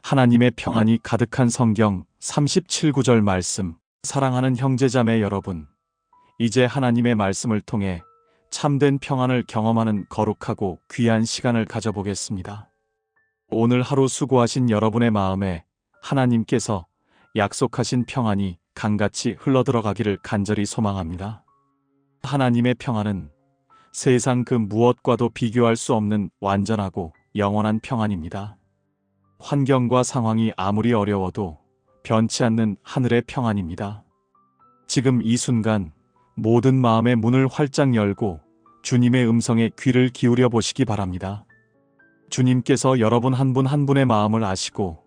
하나님의 평안이 가득한 성경 37구절 말씀. 사랑하는 형제자매 여러분, 이제 하나님의 말씀을 통해 참된 평안을 경험하는 거룩하고 귀한 시간을 가져보겠습니다. 오늘 하루 수고하신 여러분의 마음에 하나님께서 약속하신 평안이 강같이 흘러들어가기를 간절히 소망합니다. 하나님의 평안은 세상 그 무엇과도 비교할 수 없는 완전하고 영원한 평안입니다. 환경과 상황이 아무리 어려워도 변치 않는 하늘의 평안입니다. 지금 이 순간 모든 마음의 문을 활짝 열고 주님의 음성에 귀를 기울여 보시기 바랍니다. 주님께서 여러분 한 분 한 분의 마음을 아시고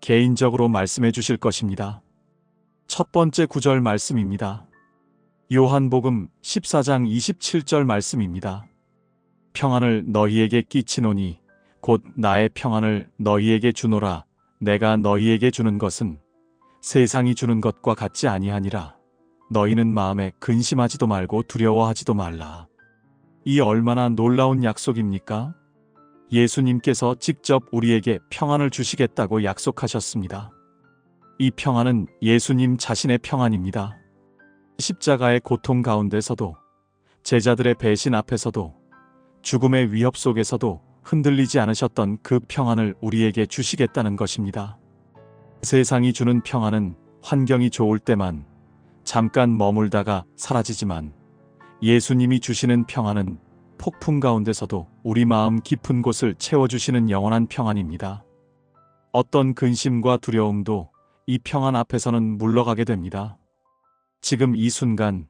개인적으로 말씀해 주실 것입니다. 첫 번째 구절 말씀입니다. 요한복음 14장 27절 말씀입니다. 평안을 너희에게 끼치노니 곧 나의 평안을 너희에게 주노라. 내가 너희에게 주는 것은 세상이 주는 것과 같지 아니하니라. 너희는 마음에 근심하지도 말고 두려워하지도 말라. 이 얼마나 놀라운 약속입니까? 예수님께서 직접 우리에게 평안을 주시겠다고 약속하셨습니다. 이 평안은 예수님 자신의 평안입니다. 십자가의 고통 가운데서도, 제자들의 배신 앞에서도, 죽음의 위협 속에서도 흔들리지 않으셨던 그 평안을 우리에게 주시겠다는 것입니다. 세상이 주는 평안은 환경이 좋을 때만 잠깐 머물다가 사라지지만, 예수님이 주시는 평안은 폭풍 가운데서도 우리 마음 깊은 곳을 채워주시는 영원한 평안입니다. 어떤 근심과 두려움도 이 평안 앞에서는 물러가게 됩니다. 지금 이 순간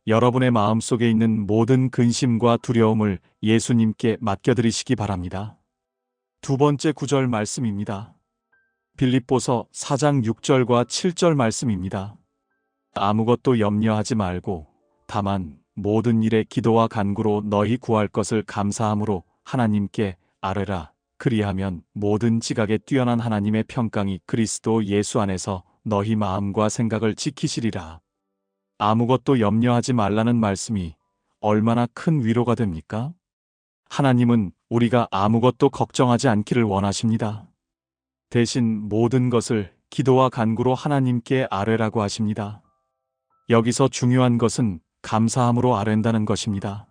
여러분의 마음속에 있는 모든 근심과 두려움을 예수님께 맡겨드리시기 바랍니다. 두 번째 구절 말씀입니다. 빌립보서 4장 6절과 7절 말씀입니다. 아무것도 염려하지 말고 다만 모든 일에 기도와 간구로 너희 구할 것을 감사함으로 하나님께 아뢰라. 그리하면 모든 지각에 뛰어난 하나님의 평강이 그리스도 예수 안에서 너희 마음과 생각을 지키시리라. 아무것도 염려하지 말라는 말씀이 얼마나 큰 위로가 됩니까? 하나님은 우리가 아무것도 걱정하지 않기를 원하십니다. 대신 모든 것을 기도와 간구로 하나님께 아뢰라고 하십니다. 여기서 중요한 것은 감사함으로 아뢰다는 것입니다.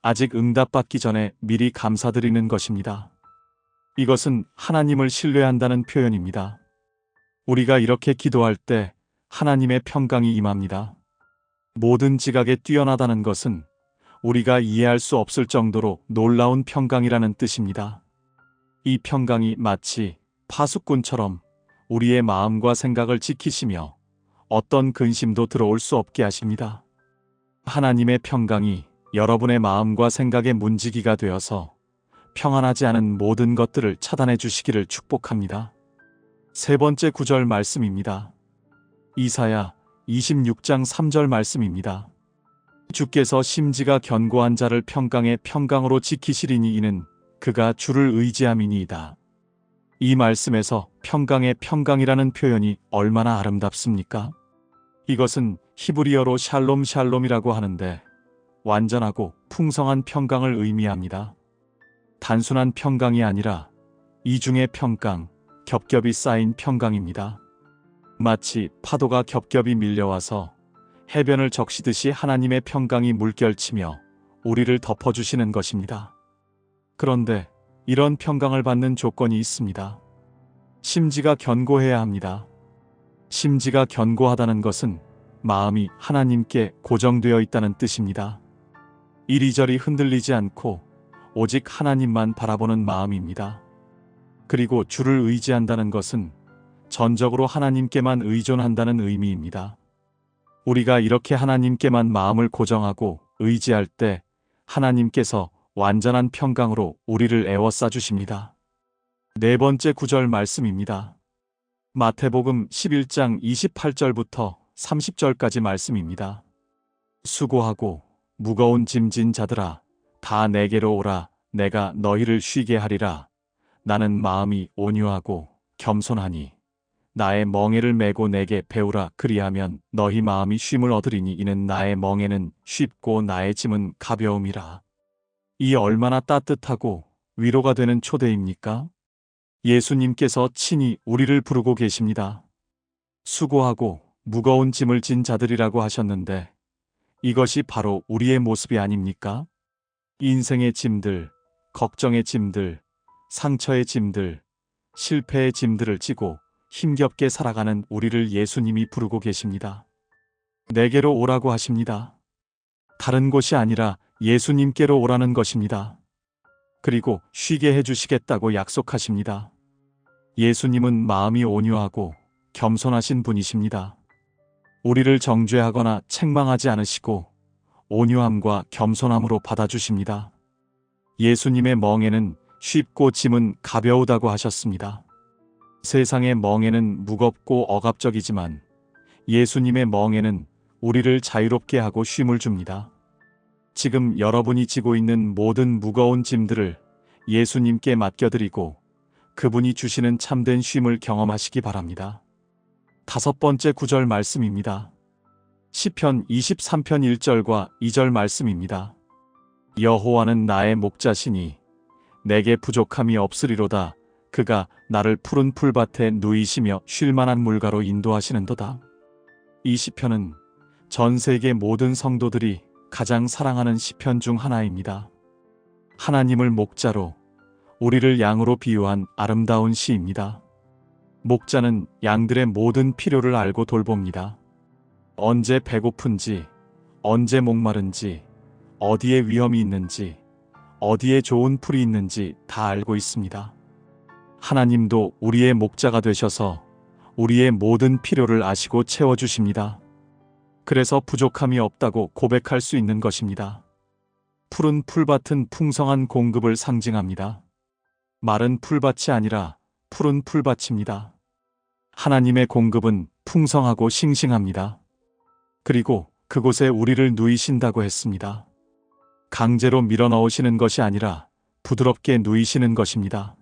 아직 응답받기 전에 미리 감사드리는 것입니다. 이것은 하나님을 신뢰한다는 표현입니다. 우리가 이렇게 기도할 때 하나님의 평강이 임합니다. 모든 지각에 뛰어나다는 것은 우리가 이해할 수 없을 정도로 놀라운 평강이라는 뜻입니다. 이 평강이 마치 파수꾼처럼 우리의 마음과 생각을 지키시며 어떤 근심도 들어올 수 없게 하십니다. 하나님의 평강이 여러분의 마음과 생각의 문지기가 되어서 평안하지 않은 모든 것들을 차단해 주시기를 축복합니다. 세 번째 구절 말씀입니다. 이사야 26장 3절 말씀입니다. 주께서 심지가 견고한 자를 평강의 평강으로 지키시리니 이는 그가 주를 의지함이니이다. 이 말씀에서 평강의 평강이라는 표현이 얼마나 아름답습니까? 이것은 히브리어로 샬롬 샬롬이라고 하는데 완전하고 풍성한 평강을 의미합니다. 단순한 평강이 아니라 이중의 평강, 겹겹이 쌓인 평강입니다. 마치 파도가 겹겹이 밀려와서 해변을 적시듯이 하나님의 평강이 물결치며 우리를 덮어주시는 것입니다. 그런데 이런 평강을 받는 조건이 있습니다. 심지가 견고해야 합니다. 심지가 견고하다는 것은 마음이 하나님께 고정되어 있다는 뜻입니다. 이리저리 흔들리지 않고 오직 하나님만 바라보는 마음입니다. 그리고 주를 의지한다는 것은 전적으로 하나님께만 의존한다는 의미입니다. 우리가 이렇게 하나님께만 마음을 고정하고 의지할 때 하나님께서 완전한 평강으로 우리를 에워싸 주십니다. 네 번째 구절 말씀입니다. 마태복음 11장 28절부터 30절까지 말씀입니다. 수고하고 무거운 짐진 자들아 다 내게로 오라. 내가 너희를 쉬게 하리라. 나는 마음이 온유하고 겸손하니 나의 멍에를 메고 내게 배우라. 그리하면 너희 마음이 쉼을 얻으리니 이는 나의 멍에는 쉽고 나의 짐은 가벼움이라. 이 얼마나 따뜻하고 위로가 되는 초대입니까? 예수님께서 친히 우리를 부르고 계십니다. 수고하고 무거운 짐을 진 자들이라고 하셨는데 이것이 바로 우리의 모습이 아닙니까? 인생의 짐들, 걱정의 짐들, 상처의 짐들, 실패의 짐들을 지고 힘겹게 살아가는 우리를 예수님이 부르고 계십니다. 내게로 오라고 하십니다. 다른 곳이 아니라 예수님께로 오라는 것입니다. 그리고 쉬게 해주시겠다고 약속하십니다. 예수님은 마음이 온유하고 겸손하신 분이십니다. 우리를 정죄하거나 책망하지 않으시고 온유함과 겸손함으로 받아주십니다. 예수님의 멍에는 쉽고 짐은 가벼우다고 하셨습니다. 세상의 멍에는 무겁고 억압적이지만 예수님의 멍에는 우리를 자유롭게 하고 쉼을 줍니다. 지금 여러분이 지고 있는 모든 무거운 짐들을 예수님께 맡겨드리고 그분이 주시는 참된 쉼을 경험하시기 바랍니다. 5번째 구절 말씀입니다. 시편 23편 1절과 2절 말씀입니다. 여호와는 나의 목자시니 내게 부족함이 없으리로다. 그가 나를 푸른 풀밭에 누이시며 쉴만한 물가로 인도하시는도다. 이 시편은 전 세계 모든 성도들이 가장 사랑하는 시편 중 하나입니다. 하나님을 목자로, 우리를 양으로 비유한 아름다운 시입니다. 목자는 양들의 모든 필요를 알고 돌봅니다. 언제 배고픈지, 언제 목마른지, 어디에 위험이 있는지, 어디에 좋은 풀이 있는지 다 알고 있습니다. 하나님도 우리의 목자가 되셔서 우리의 모든 필요를 아시고 채워주십니다. 그래서 부족함이 없다고 고백할 수 있는 것입니다. 푸른 풀밭은 풍성한 공급을 상징합니다. 마른 풀밭이 아니라 푸른 풀밭입니다. 하나님의 공급은 풍성하고 싱싱합니다. 그리고 그곳에 우리를 누이신다고 했습니다. 강제로 밀어넣으시는 것이 아니라 부드럽게 누이시는 것입니다.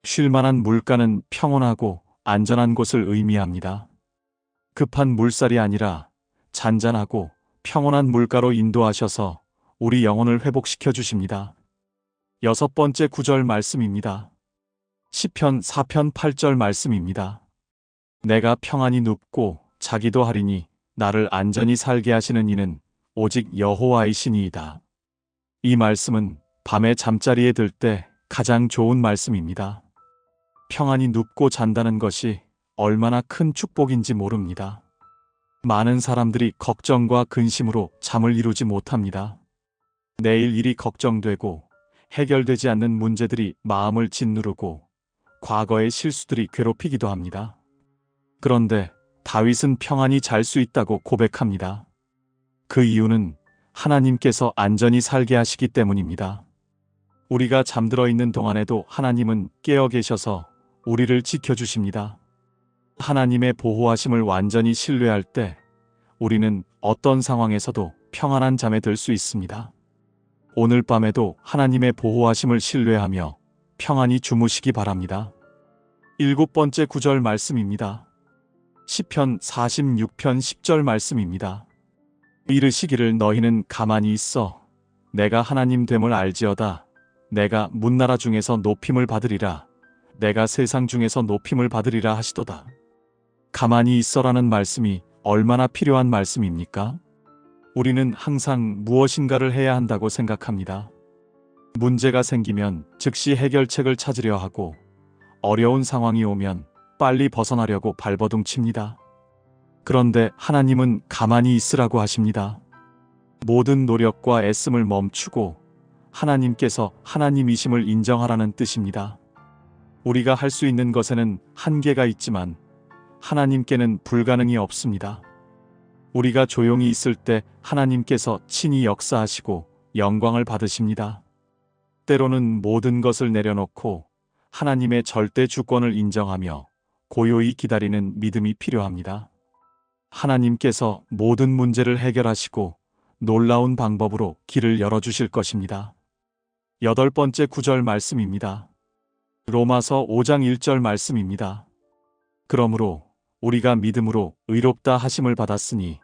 쉴만한 물가는 평온하고 안전한 곳을 의미합니다. 급한 물살이 아니라 잔잔하고 평온한 물가로 인도하셔서 우리 영혼을 회복시켜 주십니다. 6번째 구절 말씀입니다. 시편 4편 8절 말씀입니다. 내가 평안히 눕고 자기도 하리니 나를 안전히 살게 하시는 이는 오직 여호와이시니이다. 이 말씀은 밤에 잠자리에 들 때 가장 좋은 말씀입니다. 평안히 눕고 잔다는 것이 얼마나 큰 축복인지 모릅니다. 많은 사람들이 걱정과 근심으로 잠을 이루지 못합니다. 내일 일이 걱정되고 해결되지 않는 문제들이 마음을 짓누르고 과거의 실수들이 괴롭히기도 합니다. 그런데 다윗은 평안히 잘 수 있다고 고백합니다. 그 이유는 하나님께서 안전히 살게 하시기 때문입니다. 우리가 잠들어 있는 동안에도 하나님은 깨어 계셔서 우리를 지켜주십니다. 하나님의 보호하심을 완전히 신뢰할 때 우리는 어떤 상황에서도 평안한 잠에 들 수 있습니다. 오늘 밤에도 하나님의 보호하심을 신뢰하며 평안히 주무시기 바랍니다. 7번째 구절 말씀입니다. 시편 46편 10절 말씀입니다. 이르시기를 너희는 가만히 있어 내가 하나님 됨을 알지어다. 내가 문나라 중에서 높임을 받으리라. 내가 세상 중에서 높임을 받으리라 하시도다. 가만히 있어라는 말씀이 얼마나 필요한 말씀입니까? 우리는 항상 무엇인가를 해야 한다고 생각합니다. 문제가 생기면 즉시 해결책을 찾으려 하고 어려운 상황이 오면 빨리 벗어나려고 발버둥칩니다. 그런데 하나님은 가만히 있으라고 하십니다. 모든 노력과 애씀을 멈추고 하나님께서 하나님이심을 인정하라는 뜻입니다. 우리가 할 수 있는 것에는 한계가 있지만 하나님께는 불가능이 없습니다. 우리가 조용히 있을 때 하나님께서 친히 역사하시고 영광을 받으십니다. 때로는 모든 것을 내려놓고 하나님의 절대 주권을 인정하며 고요히 기다리는 믿음이 필요합니다. 하나님께서 모든 문제를 해결하시고 놀라운 방법으로 길을 열어주실 것입니다. 8번째 구절 말씀입니다. 로마서 5장 1절 말씀입니다. 그러므로 우리가 믿음으로 의롭다 하심을 받았으니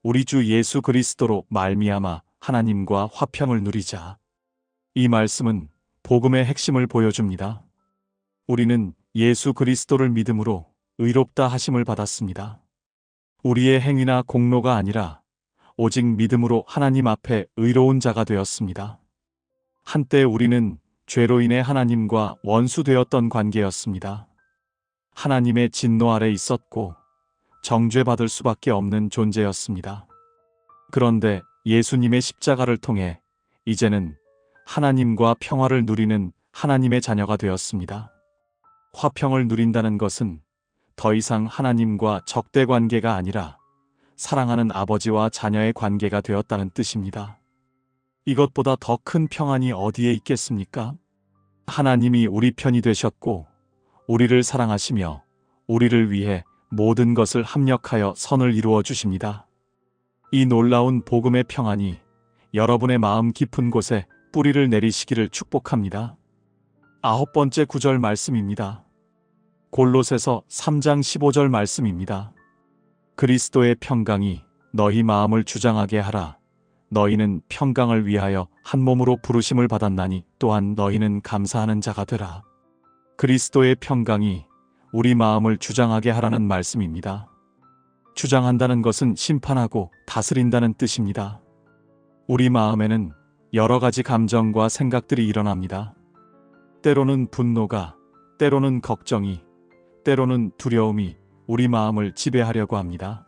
우리 주 예수 그리스도로 말미암아 하나님과 화평을 누리자. 이 말씀은 복음의 핵심을 보여줍니다. 우리는 예수 그리스도를 믿음으로 의롭다 하심을 받았습니다. 우리의 행위나 공로가 아니라 오직 믿음으로 하나님 앞에 의로운 자가 되었습니다. 한때 우리는 죄로 인해 하나님과 원수되었던 관계였습니다. 하나님의 진노 아래 있었고 정죄받을 수밖에 없는 존재였습니다. 그런데 예수님의 십자가를 통해 이제는 하나님과 평화를 누리는 하나님의 자녀가 되었습니다. 화평을 누린다는 것은 더 이상 하나님과 적대 관계가 아니라 사랑하는 아버지와 자녀의 관계가 되었다는 뜻입니다. 이것보다 더 큰 평안이 어디에 있겠습니까? 하나님이 우리 편이 되셨고 우리를 사랑하시며 우리를 위해 모든 것을 합력하여 선을 이루어 주십니다. 이 놀라운 복음의 평안이 여러분의 마음 깊은 곳에 뿌리를 내리시기를 축복합니다. 9번째 구절 말씀입니다. 골로새서 3장 15절 말씀입니다. 그리스도의 평강이 너희 마음을 주장하게 하라. 너희는 평강을 위하여 한 몸으로 부르심을 받았나니 또한 너희는 감사하는 자가 되라. 그리스도의 평강이 우리 마음을 주장하게 하라는 말씀입니다. 주장한다는 것은 심판하고 다스린다는 뜻입니다. 우리 마음에는 여러 가지 감정과 생각들이 일어납니다. 때로는 분노가, 때로는 걱정이, 때로는 두려움이 우리 마음을 지배하려고 합니다.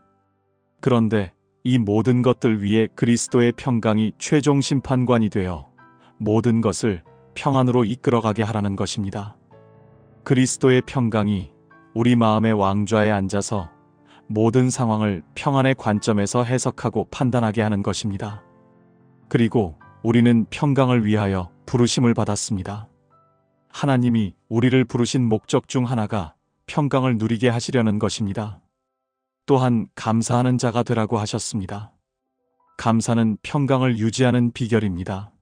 그런데 이 모든 것들 위에 그리스도의 평강이 최종 심판관이 되어 모든 것을 평안으로 이끌어가게 하라는 것입니다. 그리스도의 평강이 우리 마음의 왕좌에 앉아서 모든 상황을 평안의 관점에서 해석하고 판단하게 하는 것입니다. 그리고 우리는 평강을 위하여 부르심을 받았습니다. 하나님이 우리를 부르신 목적 중 하나가 평강을 누리게 하시려는 것입니다. 또한 감사하는 자가 되라고 하셨습니다. 감사는 평강을 유지하는 비결입니다.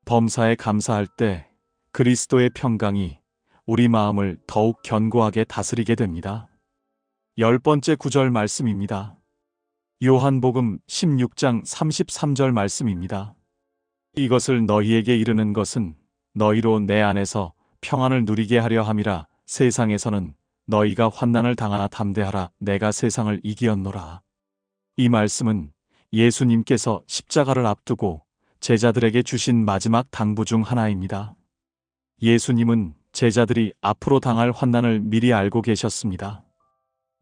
범사에 감사할 때 그리스도의 평강이 우리 마음을 더욱 견고하게 다스리게 됩니다. 10번째 구절 말씀입니다. 요한복음 16장 33절 말씀입니다. 이것을 너희에게 이르는 것은 너희로 내 안에서 평안을 누리게 하려 함이라. 세상에서는 너희가 환난을 당하나 담대하라. 내가 세상을 이기었노라. 이 말씀은 예수님께서 십자가를 앞두고 제자들에게 주신 마지막 당부 중 하나입니다. 예수님은 제자들이 앞으로 당할 환난을 미리 알고 계셨습니다.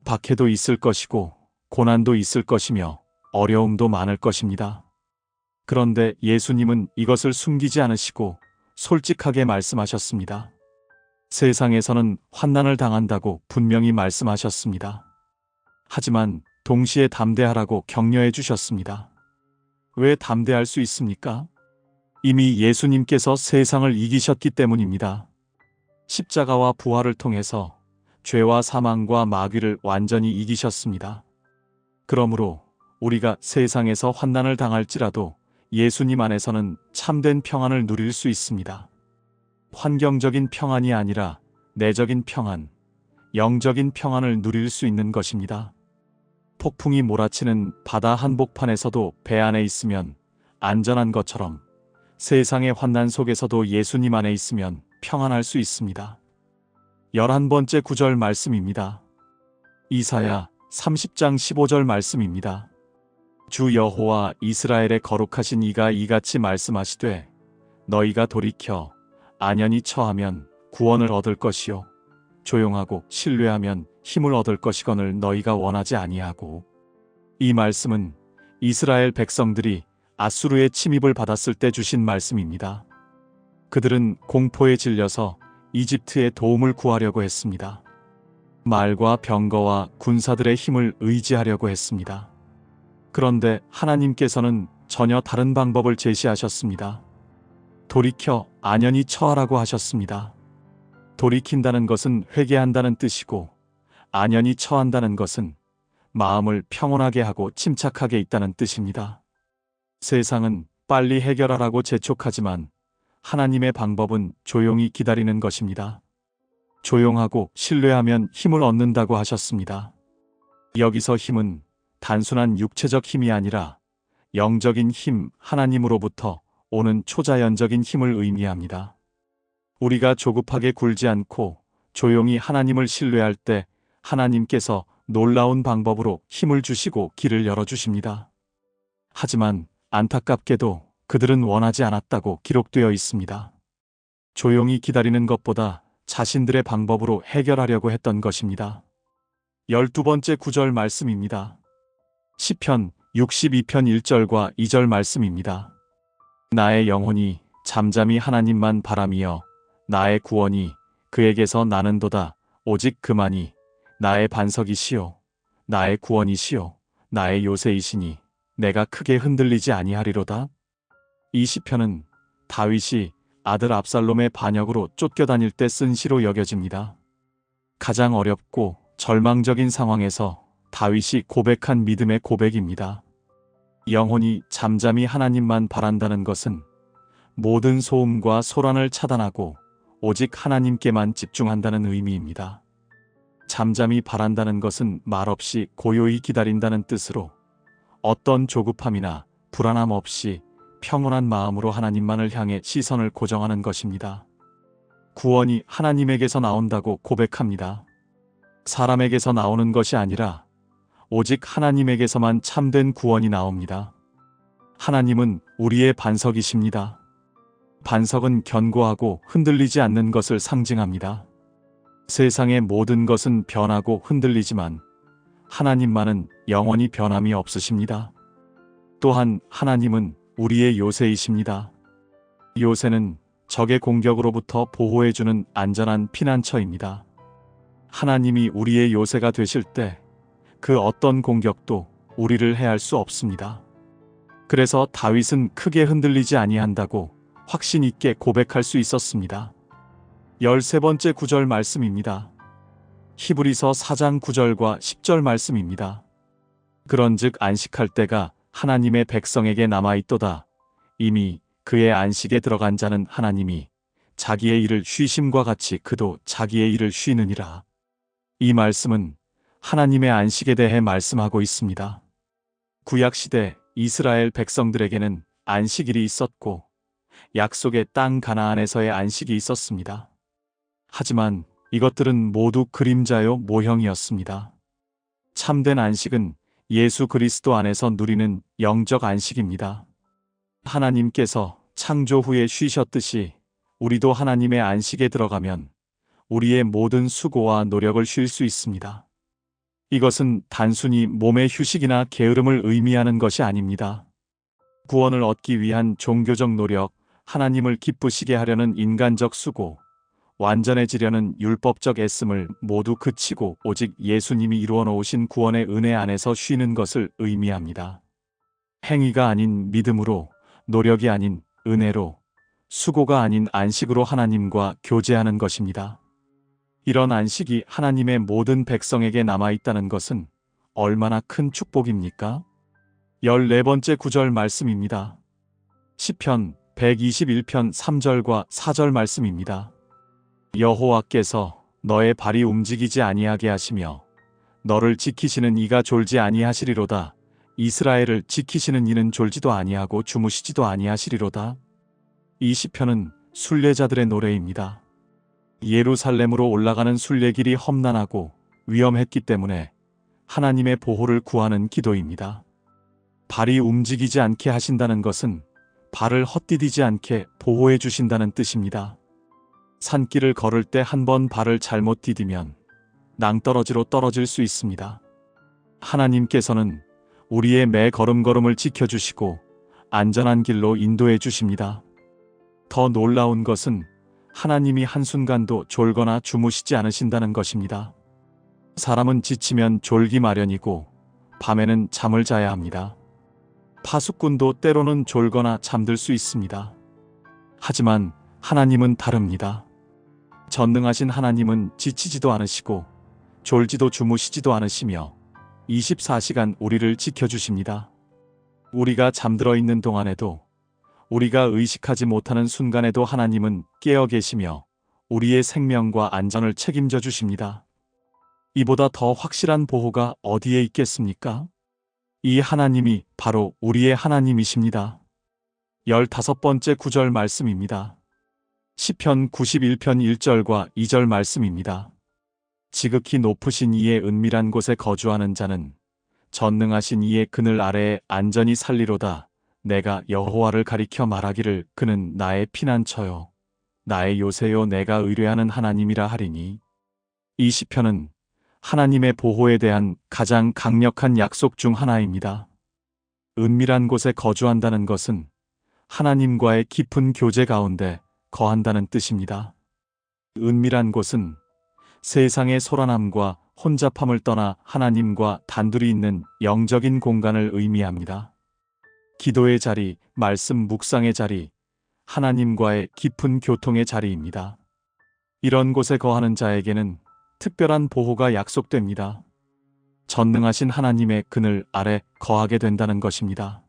박해도 있을 것이고 고난도 있을 것이며 어려움도 많을 것입니다. 그런데 예수님은 이것을 숨기지 않으시고 솔직하게 말씀하셨습니다. 세상에서는 환난을 당한다고 분명히 말씀하셨습니다. 하지만 동시에 담대하라고 격려해 주셨습니다. 왜 담대할 수 있습니까? 이미 예수님께서 세상을 이기셨기 때문입니다. 십자가와 부활을 통해서 죄와 사망과 마귀를 완전히 이기셨습니다. 그러므로 우리가 세상에서 환난을 당할지라도 예수님 안에서는 참된 평안을 누릴 수 있습니다. 환경적인 평안이 아니라 내적인 평안, 영적인 평안을 누릴 수 있는 것입니다. 폭풍이 몰아치는 바다 한복판에서도 배 안에 있으면 안전한 것처럼 세상의 환난 속에서도 예수님 안에 있으면 평안할 수 있습니다. 11번째 구절 말씀입니다. 이사야 30장 15절 말씀입니다. 주 여호와 이스라엘의 거룩하신 이가 이같이 말씀하시되 너희가 돌이켜 안연히 처하면 구원을 얻을 것이요 조용하고 신뢰하면 힘을 얻을 것이거늘 너희가 원하지 아니하고. 이 말씀은 이스라엘 백성들이 아수르의 침입을 받았을 때 주신 말씀입니다. 그들은 공포에 질려서 이집트의 도움을 구하려고 했습니다. 말과 병거와 군사들의 힘을 의지하려고 했습니다. 그런데 하나님께서는 전혀 다른 방법을 제시하셨습니다. 돌이켜 안연히 처하라고 하셨습니다. 돌이킨다는 것은 회개한다는 뜻이고 안연히 처한다는 것은 마음을 평온하게 하고 침착하게 있다는 뜻입니다. 세상은 빨리 해결하라고 재촉하지만 하나님의 방법은 조용히 기다리는 것입니다. 조용하고 신뢰하면 힘을 얻는다고 하셨습니다. 여기서 힘은 단순한 육체적 힘이 아니라 영적인 힘, 하나님으로부터 오는 초자연적인 힘을 의미합니다. 우리가 조급하게 굴지 않고 조용히 하나님을 신뢰할 때 하나님께서 놀라운 방법으로 힘을 주시고 길을 열어주십니다. 하지만 안타깝게도 그들은 원하지 않았다고 기록되어 있습니다. 조용히 기다리는 것보다 자신들의 방법으로 해결하려고 했던 것입니다. 12번째 구절 말씀입니다. 시편 62편 1절과 2절 말씀입니다. 나의 영혼이 잠잠히 하나님만 바라며 나의 구원이 그에게서 나는도다. 오직 그만이 나의 반석이시요 나의 구원이시요 나의 요새이시니 내가 크게 흔들리지 아니하리로다. 이 시편은 다윗이 아들 압살롬의 반역으로 쫓겨다닐 때 쓴 시로 여겨집니다. 가장 어렵고 절망적인 상황에서 다윗이 고백한 믿음의 고백입니다. 영혼이 잠잠히 하나님만 바란다는 것은 모든 소음과 소란을 차단하고 오직 하나님께만 집중한다는 의미입니다. 잠잠히 바란다는 것은 말없이 고요히 기다린다는 뜻으로 어떤 조급함이나 불안함 없이 평온한 마음으로 하나님만을 향해 시선을 고정하는 것입니다. 구원이 하나님에게서 나온다고 고백합니다. 사람에게서 나오는 것이 아니라 오직 하나님에게서만 참된 구원이 나옵니다. 하나님은 우리의 반석이십니다. 반석은 견고하고 흔들리지 않는 것을 상징합니다. 세상의 모든 것은 변하고 흔들리지만 하나님만은 영원히 변함이 없으십니다. 또한 하나님은 우리의 요새이십니다. 요새는 적의 공격으로부터 보호해주는 안전한 피난처입니다. 하나님이 우리의 요새가 되실 때 그 어떤 공격도 우리를 해할 수 없습니다. 그래서 다윗은 크게 흔들리지 아니한다고 확신 있게 고백할 수 있었습니다. 13번째 구절 말씀입니다. 히브리서 4장 9절과 10절 말씀입니다. 그런즉 안식할 때가 하나님의 백성에게 남아있도다. 이미 그의 안식에 들어간 자는 하나님이 자기의 일을 쉬심과 같이 그도 자기의 일을 쉬느니라. 이 말씀은 하나님의 안식에 대해 말씀하고 있습니다. 구약시대 이스라엘 백성들에게는 안식일이 있었고 약속의 땅 가나안에서의 안식이 있었습니다. 하지만 이것들은 모두 그림자요 모형이었습니다. 참된 안식은 예수 그리스도 안에서 누리는 영적 안식입니다. 하나님께서 창조 후에 쉬셨듯이 우리도 하나님의 안식에 들어가면 우리의 모든 수고와 노력을 쉴 수 있습니다. 이것은 단순히 몸의 휴식이나 게으름을 의미하는 것이 아닙니다. 구원을 얻기 위한 종교적 노력, 하나님을 기쁘시게 하려는 인간적 수고, 완전해지려는 율법적 애씀을 모두 그치고 오직 예수님이 이루어 놓으신 구원의 은혜 안에서 쉬는 것을 의미합니다. 행위가 아닌 믿음으로, 노력이 아닌 은혜로, 수고가 아닌 안식으로 하나님과 교제하는 것입니다. 이런 안식이 하나님의 모든 백성에게 남아있다는 것은 얼마나 큰 축복입니까? 14번째 구절 말씀입니다. 시편 121편 3절과 4절 말씀입니다. 여호와께서 너의 발이 움직이지 아니하게 하시며 너를 지키시는 이가 졸지 아니하시리로다. 이스라엘을 지키시는 이는 졸지도 아니하고 주무시지도 아니하시리로다. 이 시편은 순례자들의 노래입니다. 예루살렘으로 올라가는 순례길이 험난하고 위험했기 때문에 하나님의 보호를 구하는 기도입니다. 발이 움직이지 않게 하신다는 것은 발을 헛디디지 않게 보호해 주신다는 뜻입니다. 산길을 걸을 때 한 번 발을 잘못 디디면 낭떠러지로 떨어질 수 있습니다. 하나님께서는 우리의 매 걸음걸음을 지켜주시고 안전한 길로 인도해 주십니다. 더 놀라운 것은 하나님이 한순간도 졸거나 주무시지 않으신다는 것입니다. 사람은 지치면 졸기 마련이고 밤에는 잠을 자야 합니다. 파수꾼도 때로는 졸거나 잠들 수 있습니다. 하지만 하나님은 다릅니다. 전능하신 하나님은 지치지도 않으시고 졸지도 주무시지도 않으시며 24시간 우리를 지켜주십니다. 우리가 잠들어 있는 동안에도 우리가 의식하지 못하는 순간에도 하나님은 깨어 계시며 우리의 생명과 안전을 책임져 주십니다. 이보다 더 확실한 보호가 어디에 있겠습니까? 이 하나님이 바로 우리의 하나님이십니다. 15번째 구절 말씀입니다. 시편 91편 1절과 2절 말씀입니다. 지극히 높으신 이의 은밀한 곳에 거주하는 자는 전능하신 이의 그늘 아래에 안전히 살리로다. 내가 여호와를 가리켜 말하기를 그는 나의 피난처요 나의 요새요 내가 의뢰하는 하나님이라 하리니. 이 시편은 하나님의 보호에 대한 가장 강력한 약속 중 하나입니다. 은밀한 곳에 거주한다는 것은 하나님과의 깊은 교제 가운데 거한다는 뜻입니다. 은밀한 곳은 세상의 소란함과 혼잡함을 떠나 하나님과 단둘이 있는 영적인 공간을 의미합니다. 기도의 자리, 말씀 묵상의 자리, 하나님과의 깊은 교통의 자리입니다. 이런 곳에 거하는 자에게는 특별한 보호가 약속됩니다. 전능하신 하나님의 그늘 아래 거하게 된다는 것입니다.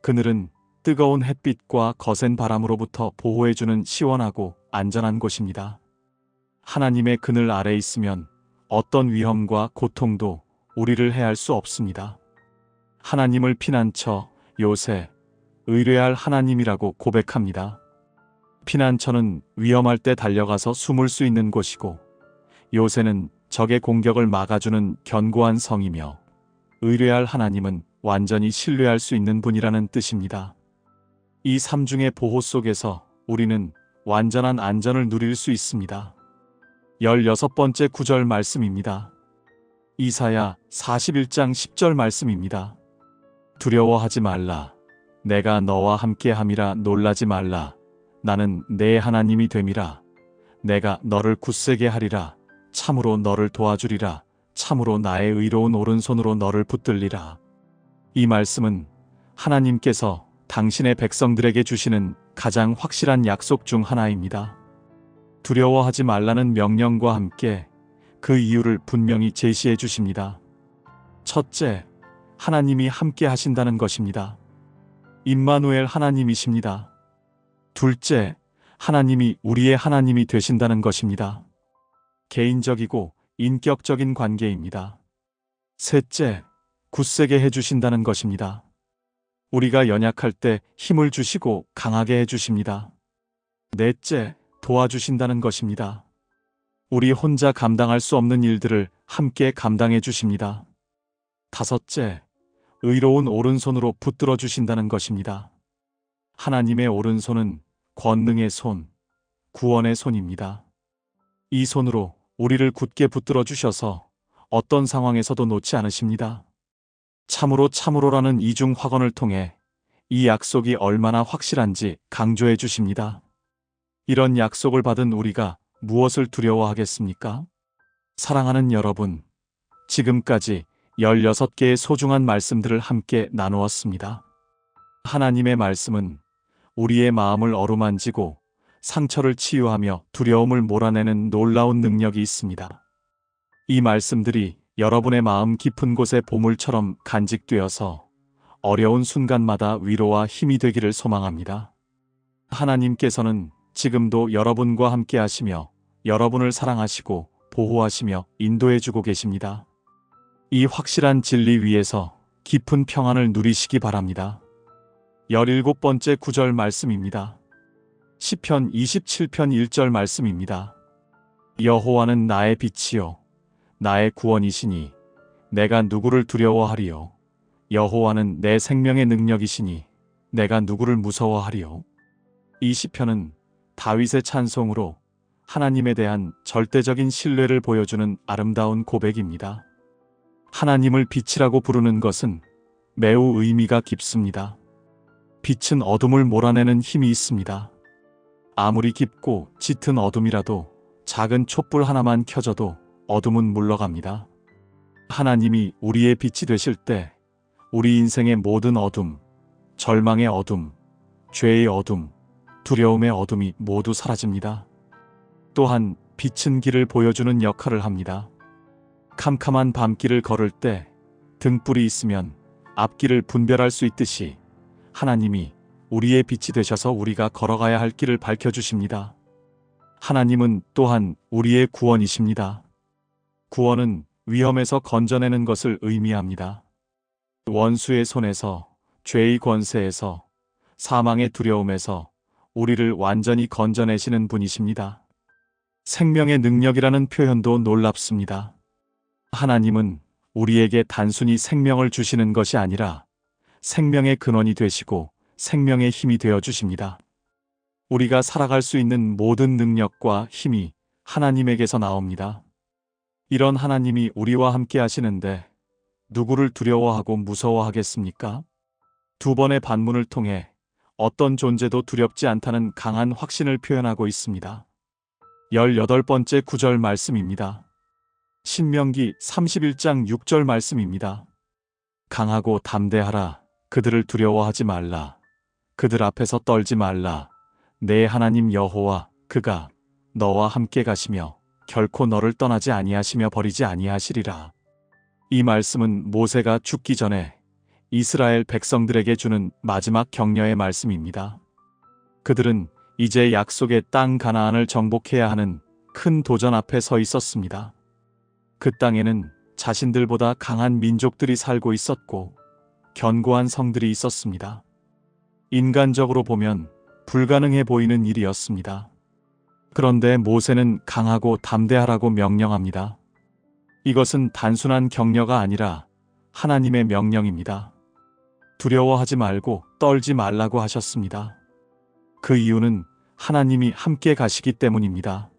그늘은 뜨거운 햇빛과 거센 바람으로부터 보호해주는 시원하고 안전한 곳입니다. 하나님의 그늘 아래 있으면 어떤 위험과 고통도 우리를 해할 수 없습니다. 하나님을 피난처, 요새, 의뢰할 하나님이라고 고백합니다. 피난처는 위험할 때 달려가서 숨을 수 있는 곳이고, 요새는 적의 공격을 막아주는 견고한 성이며, 의뢰할 하나님은 완전히 신뢰할 수 있는 분이라는 뜻입니다. 이 삼중의 보호 속에서 우리는 완전한 안전을 누릴 수 있습니다. 16번째 구절 말씀입니다. 이사야 41장 10절 말씀입니다. 두려워하지 말라. 내가 너와 함께함이라. 놀라지 말라. 나는 내 하나님이 됨이라. 내가 너를 굳세게 하리라. 참으로 너를 도와주리라. 참으로 나의 의로운 오른손으로 너를 붙들리라. 이 말씀은 하나님께서 당신의 백성들에게 주시는 가장 확실한 약속 중 하나입니다. 두려워하지 말라는 명령과 함께 그 이유를 분명히 제시해 주십니다. 첫째, 하나님이 함께 하신다는 것입니다. 임마누엘 하나님이십니다. 둘째, 하나님이 우리의 하나님이 되신다는 것입니다. 개인적이고 인격적인 관계입니다. 셋째, 굳세게 해주신다는 것입니다. 우리가 연약할 때 힘을 주시고 강하게 해주십니다. 넷째, 도와주신다는 것입니다. 우리 혼자 감당할 수 없는 일들을 함께 감당해 주십니다. 다섯째, 의로운 오른손으로 붙들어 주신다는 것입니다. 하나님의 오른손은 권능의 손, 구원의 손입니다. 이 손으로 우리를 굳게 붙들어 주셔서 어떤 상황에서도 놓지 않으십니다. 참으로 참으로라는 이중 확언을 통해 이 약속이 얼마나 확실한지 강조해 주십니다. 이런 약속을 받은 우리가 무엇을 두려워하겠습니까? 사랑하는 여러분, 지금까지 16개의 소중한 말씀들을 함께 나누었습니다. 하나님의 말씀은 우리의 마음을 어루만지고 상처를 치유하며 두려움을 몰아내는 놀라운 능력이 있습니다. 이 말씀들이 여러분의 마음 깊은 곳에 보물처럼 간직되어서 어려운 순간마다 위로와 힘이 되기를 소망합니다. 하나님께서는 지금도 여러분과 함께 하시며 여러분을 사랑하시고 보호하시며 인도해주고 계십니다. 이 확실한 진리 위에서 깊은 평안을 누리시기 바랍니다. 17번째 구절 말씀입니다. 시편 27편 1절 말씀입니다. 여호와는 나의 빛이요 나의 구원이시니 내가 누구를 두려워하리요. 여호와는 내 생명의 능력이시니 내가 누구를 무서워하리요. 이 시편은 다윗의 찬송으로 하나님에 대한 절대적인 신뢰를 보여주는 아름다운 고백입니다. 하나님을 빛이라고 부르는 것은 매우 의미가 깊습니다. 빛은 어둠을 몰아내는 힘이 있습니다. 아무리 깊고 짙은 어둠이라도 작은 촛불 하나만 켜져도 어둠은 물러갑니다. 하나님이 우리의 빛이 되실 때 우리 인생의 모든 어둠, 절망의 어둠, 죄의 어둠, 두려움의 어둠이 모두 사라집니다. 또한 빛은 길을 보여주는 역할을 합니다. 캄캄한 밤길을 걸을 때 등불이 있으면 앞길을 분별할 수 있듯이 하나님이 우리의 빛이 되셔서 우리가 걸어가야 할 길을 밝혀주십니다. 하나님은 또한 우리의 구원이십니다. 구원은 위험에서 건져내는 것을 의미합니다. 원수의 손에서, 죄의 권세에서, 사망의 두려움에서, 우리를 완전히 건져내시는 분이십니다. 생명의 능력이라는 표현도 놀랍습니다. 하나님은 우리에게 단순히 생명을 주시는 것이 아니라 생명의 근원이 되시고 생명의 힘이 되어 주십니다. 우리가 살아갈 수 있는 모든 능력과 힘이 하나님에게서 나옵니다. 이런 하나님이 우리와 함께 하시는데 누구를 두려워하고 무서워하겠습니까? 두 번의 반문을 통해 어떤 존재도 두렵지 않다는 강한 확신을 표현하고 있습니다. 18번째 구절 말씀입니다. 신명기 31장 6절 말씀입니다. 강하고 담대하라. 그들을 두려워하지 말라. 그들 앞에서 떨지 말라. 내 하나님 여호와 그가 너와 함께 가시며 결코 너를 떠나지 아니하시며 버리지 아니하시리라. 이 말씀은 모세가 죽기 전에 이스라엘 백성들에게 주는 마지막 격려의 말씀입니다. 그들은 이제 약속의 땅 가나안을 정복해야 하는 큰 도전 앞에 서 있었습니다. 그 땅에는 자신들보다 강한 민족들이 살고 있었고 견고한 성들이 있었습니다. 인간적으로 보면 불가능해 보이는 일이었습니다. 그런데 모세는 강하고 담대하라고 명령합니다. 이것은 단순한 격려가 아니라 하나님의 명령입니다. 두려워하지 말고 떨지 말라고 하셨습니다. 그 이유는 하나님이 함께 가시기 때문입니다.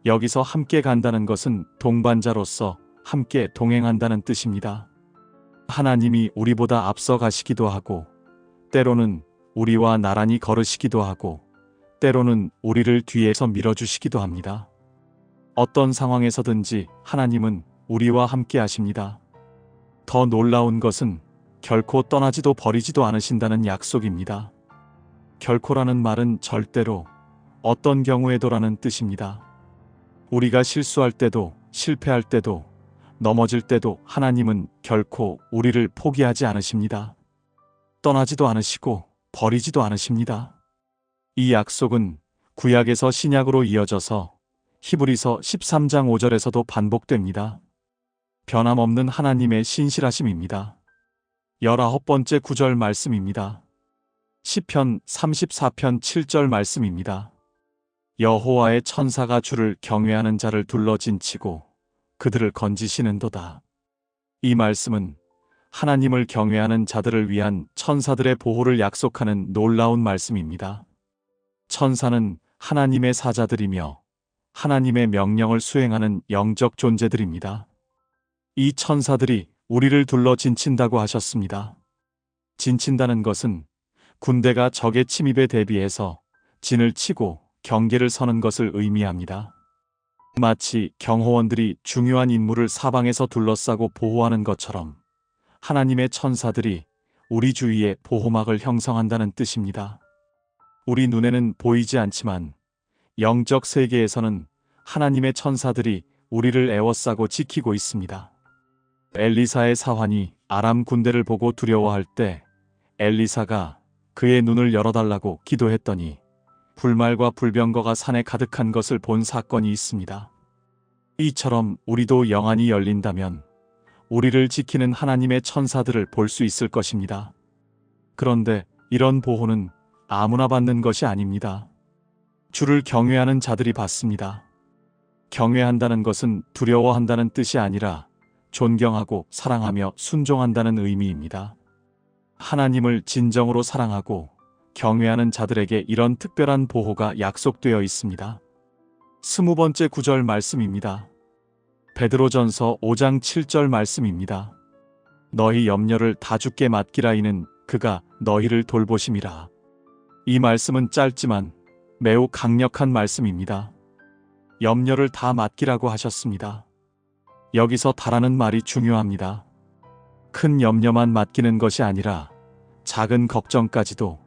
여기서 함께 간다는 것은 동반자로서 함께 동행한다는 뜻입니다. 하나님이 우리보다 앞서 가시기도 하고 때로는 우리와 나란히 걸으시기도 하고 때로는 우리를 뒤에서 밀어주시기도 합니다. 어떤 상황에서든지 하나님은 우리와 함께 하십니다. 더 놀라운 것은 결코 떠나지도 버리지도 않으신다는 약속입니다. 결코라는 말은 절대로, 어떤 경우에도라는 뜻입니다. 우리가 실수할 때도, 실패할 때도, 넘어질 때도 하나님은 결코 우리를 포기하지 않으십니다. 떠나지도 않으시고 버리지도 않으십니다. 이 약속은 구약에서 신약으로 이어져서 히브리서 13장 5절에서도 반복됩니다. 변함없는 하나님의 신실하심입니다. 19번째 구절 말씀입니다. 시편 34편 7절 말씀입니다. 여호와의 천사가 주를 경외하는 자를 둘러 진치고 그들을 건지시는도다. 이 말씀은 하나님을 경외하는 자들을 위한 천사들의 보호를 약속하는 놀라운 말씀입니다. 천사는 하나님의 사자들이며 하나님의 명령을 수행하는 영적 존재들입니다. 이 천사들이 우리를 둘러 진친다고 하셨습니다. 진친다는 것은 군대가 적의 침입에 대비해서 진을 치고 경계를 서는 것을 의미합니다. 마치 경호원들이 중요한 인물을 사방에서 둘러싸고 보호하는 것처럼 하나님의 천사들이 우리 주위에 보호막을 형성한다는 뜻입니다. 우리 눈에는 보이지 않지만 영적 세계에서는 하나님의 천사들이 우리를 에워싸고 지키고 있습니다. 엘리사의 사환이 아람 군대를 보고 두려워할 때 엘리사가 그의 눈을 열어달라고 기도했더니 불말과 불병거가 산에 가득한 것을 본 사건이 있습니다. 이처럼 우리도 영안이 열린다면 우리를 지키는 하나님의 천사들을 볼 수 있을 것입니다. 그런데 이런 보호는 아무나 받는 것이 아닙니다. 주를 경외하는 자들이 받습니다. 경외한다는 것은 두려워한다는 뜻이 아니라 존경하고 사랑하며 순종한다는 의미입니다. 하나님을 진정으로 사랑하고 경외하는 자들에게 이런 특별한 보호가 약속되어 있습니다. 20번째 구절 말씀입니다. 베드로전서 5장 7절 말씀입니다. 너희 염려를 다 주께 맡기라. 이는 그가 너희를 돌보심이라. 이 말씀은 짧지만 매우 강력한 말씀입니다. 염려를 다 맡기라고 하셨습니다. 여기서 다라는 말이 중요합니다. 큰 염려만 맡기는 것이 아니라 작은 걱정까지도,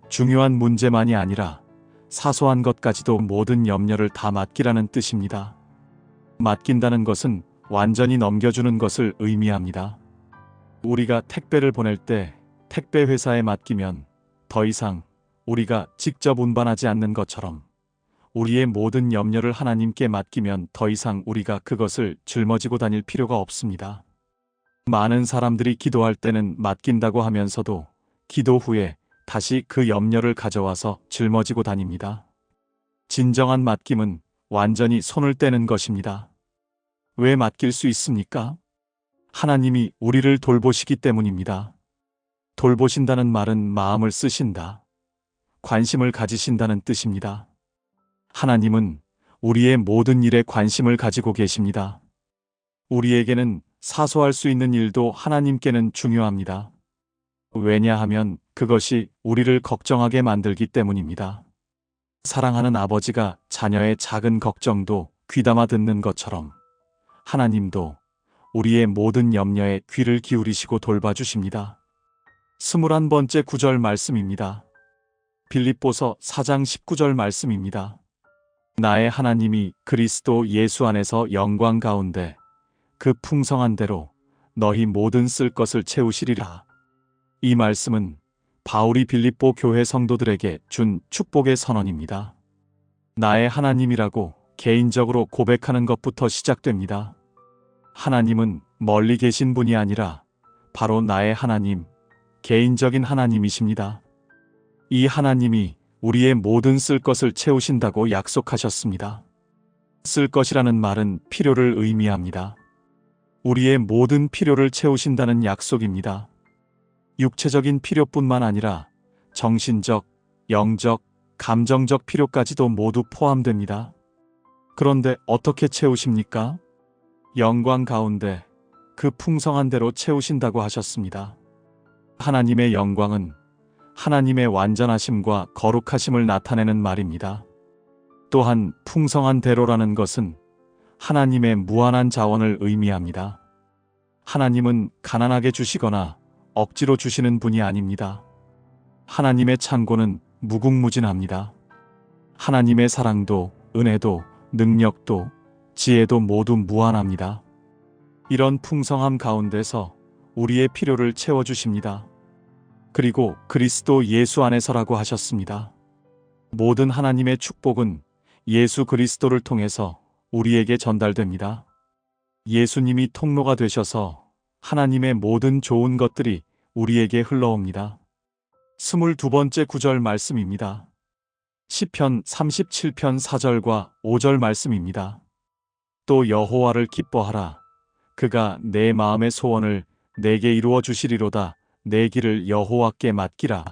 중요한 문제만이 아니라 사소한 것까지도 모든 염려를 다 맡기라는 뜻입니다. 맡긴다는 것은 완전히 넘겨주는 것을 의미합니다. 우리가 택배를 보낼 때 택배 회사에 맡기면 더 이상 우리가 직접 운반하지 않는 것처럼 우리의 모든 염려를 하나님께 맡기면 더 이상 우리가 그것을 짊어지고 다닐 필요가 없습니다. 많은 사람들이 기도할 때는 맡긴다고 하면서도 기도 후에 다시 그 염려를 가져와서 짊어지고 다닙니다. 진정한 맡김은 완전히 손을 떼는 것입니다. 왜 맡길 수 있습니까? 하나님이 우리를 돌보시기 때문입니다. 돌보신다는 말은 마음을 쓰신다, 관심을 가지신다는 뜻입니다. 하나님은 우리의 모든 일에 관심을 가지고 계십니다. 우리에게는 사소할 수 있는 일도 하나님께는 중요합니다. 왜냐하면 그것이 우리를 걱정하게 만들기 때문입니다. 사랑하는 아버지가 자녀의 작은 걱정도 귀담아 듣는 것처럼 하나님도 우리의 모든 염려에 귀를 기울이시고 돌봐주십니다. 21번째 구절 말씀입니다. 빌립보서 4장 19절 말씀입니다. 나의 하나님이 그리스도 예수 안에서 영광 가운데 그 풍성한 대로 너희 모든 쓸 것을 채우시리라. 이 말씀은 바울이 빌립보 교회 성도들에게 준 축복의 선언입니다. 나의 하나님이라고 개인적으로 고백하는 것부터 시작됩니다. 하나님은 멀리 계신 분이 아니라 바로 나의 하나님, 개인적인 하나님이십니다. 이 하나님이 우리의 모든 쓸 것을 채우신다고 약속하셨습니다. 쓸 것이라는 말은 필요를 의미합니다. 우리의 모든 필요를 채우신다는 약속입니다. 육체적인 필요뿐만 아니라 정신적, 영적, 감정적 필요까지도 모두 포함됩니다. 그런데 어떻게 채우십니까? 영광 가운데 그 풍성한 대로 채우신다고 하셨습니다. 하나님의 영광은 하나님의 완전하심과 거룩하심을 나타내는 말입니다. 또한 풍성한 대로라는 것은 하나님의 무한한 자원을 의미합니다. 하나님은 가난하게 주시거나 억지로 주시는 분이 아닙니다. 하나님의 창고는 무궁무진합니다. 하나님의 사랑도, 은혜도, 능력도, 지혜도 모두 무한합니다. 이런 풍성함 가운데서 우리의 필요를 채워주십니다. 그리고 그리스도 예수 안에서라고 하셨습니다. 모든 하나님의 축복은 예수 그리스도를 통해서 우리에게 전달됩니다. 예수님이 통로가 되셔서 하나님의 모든 좋은 것들이 우리에게 흘러옵니다. 22번째 구절 말씀입니다. 시편 37편 4절과 5절 말씀입니다. 또 여호와를 기뻐하라. 그가 내 마음의 소원을 내게 이루어 주시리로다. 내 길을 여호와께 맡기라.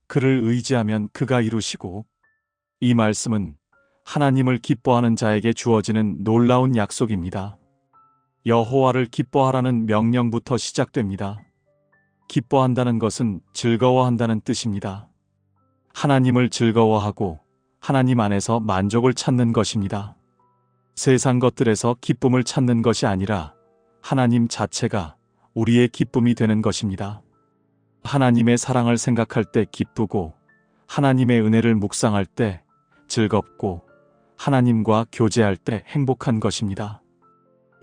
그를 의지하면 그가 이루시고. 이 말씀은 하나님을 기뻐하는 자에게 주어지는 놀라운 약속입니다. 여호와를 기뻐하라는 명령부터 시작됩니다. 기뻐한다는 것은 즐거워한다는 뜻입니다. 하나님을 즐거워하고 하나님 안에서 만족을 찾는 것입니다. 세상 것들에서 기쁨을 찾는 것이 아니라 하나님 자체가 우리의 기쁨이 되는 것입니다. 하나님의 사랑을 생각할 때 기쁘고 하나님의 은혜를 묵상할 때 즐겁고 하나님과 교제할 때 행복한 것입니다.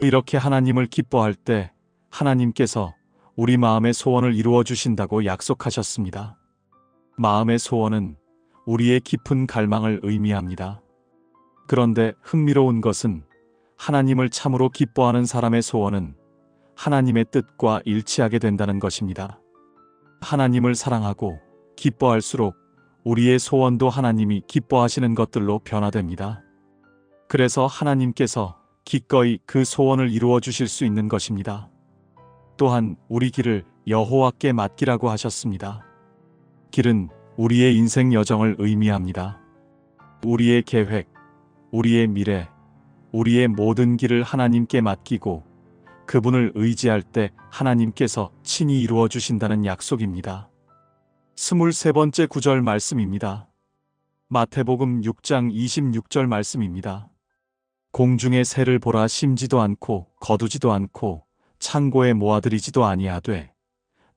이렇게 하나님을 기뻐할 때 하나님께서 우리 마음의 소원을 이루어 주신다고 약속하셨습니다. 마음의 소원은 우리의 깊은 갈망을 의미합니다. 그런데 흥미로운 것은 하나님을 참으로 기뻐하는 사람의 소원은 하나님의 뜻과 일치하게 된다는 것입니다. 하나님을 사랑하고 기뻐할수록 우리의 소원도 하나님이 기뻐하시는 것들로 변화됩니다. 그래서 하나님께서 기꺼이 그 소원을 이루어 주실 수 있는 것입니다. 또한 우리 길을 여호와께 맡기라고 하셨습니다. 길은 우리의 인생 여정을 의미합니다. 우리의 계획, 우리의 미래, 우리의 모든 길을 하나님께 맡기고 그분을 의지할 때 하나님께서 친히 이루어 주신다는 약속입니다. 23번째 구절 말씀입니다. 마태복음 6장 26절 말씀입니다. 공중의 새를 보라. 심지도 않고 거두지도 않고 창고에 모아들이지도 아니하되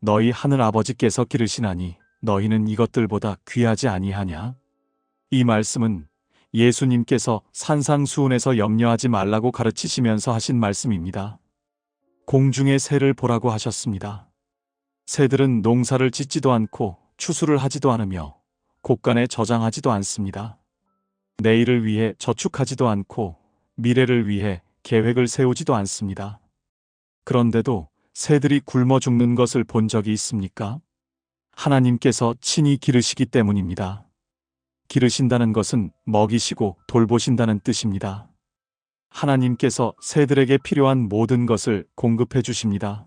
너희 하늘 아버지께서 기르시나니 너희는 이것들보다 귀하지 아니하냐? 이 말씀은 예수님께서 산상수훈에서 염려하지 말라고 가르치시면서 하신 말씀입니다. 공중의 새를 보라고 하셨습니다. 새들은 농사를 짓지도 않고 추수를 하지도 않으며 곳간에 저장하지도 않습니다. 내일을 위해 저축하지도 않고 미래를 위해 계획을 세우지도 않습니다. 그런데도 새들이 굶어 죽는 것을 본 적이 있습니까? 하나님께서 친히 기르시기 때문입니다. 기르신다는 것은 먹이시고 돌보신다는 뜻입니다. 하나님께서 새들에게 필요한 모든 것을 공급해 주십니다.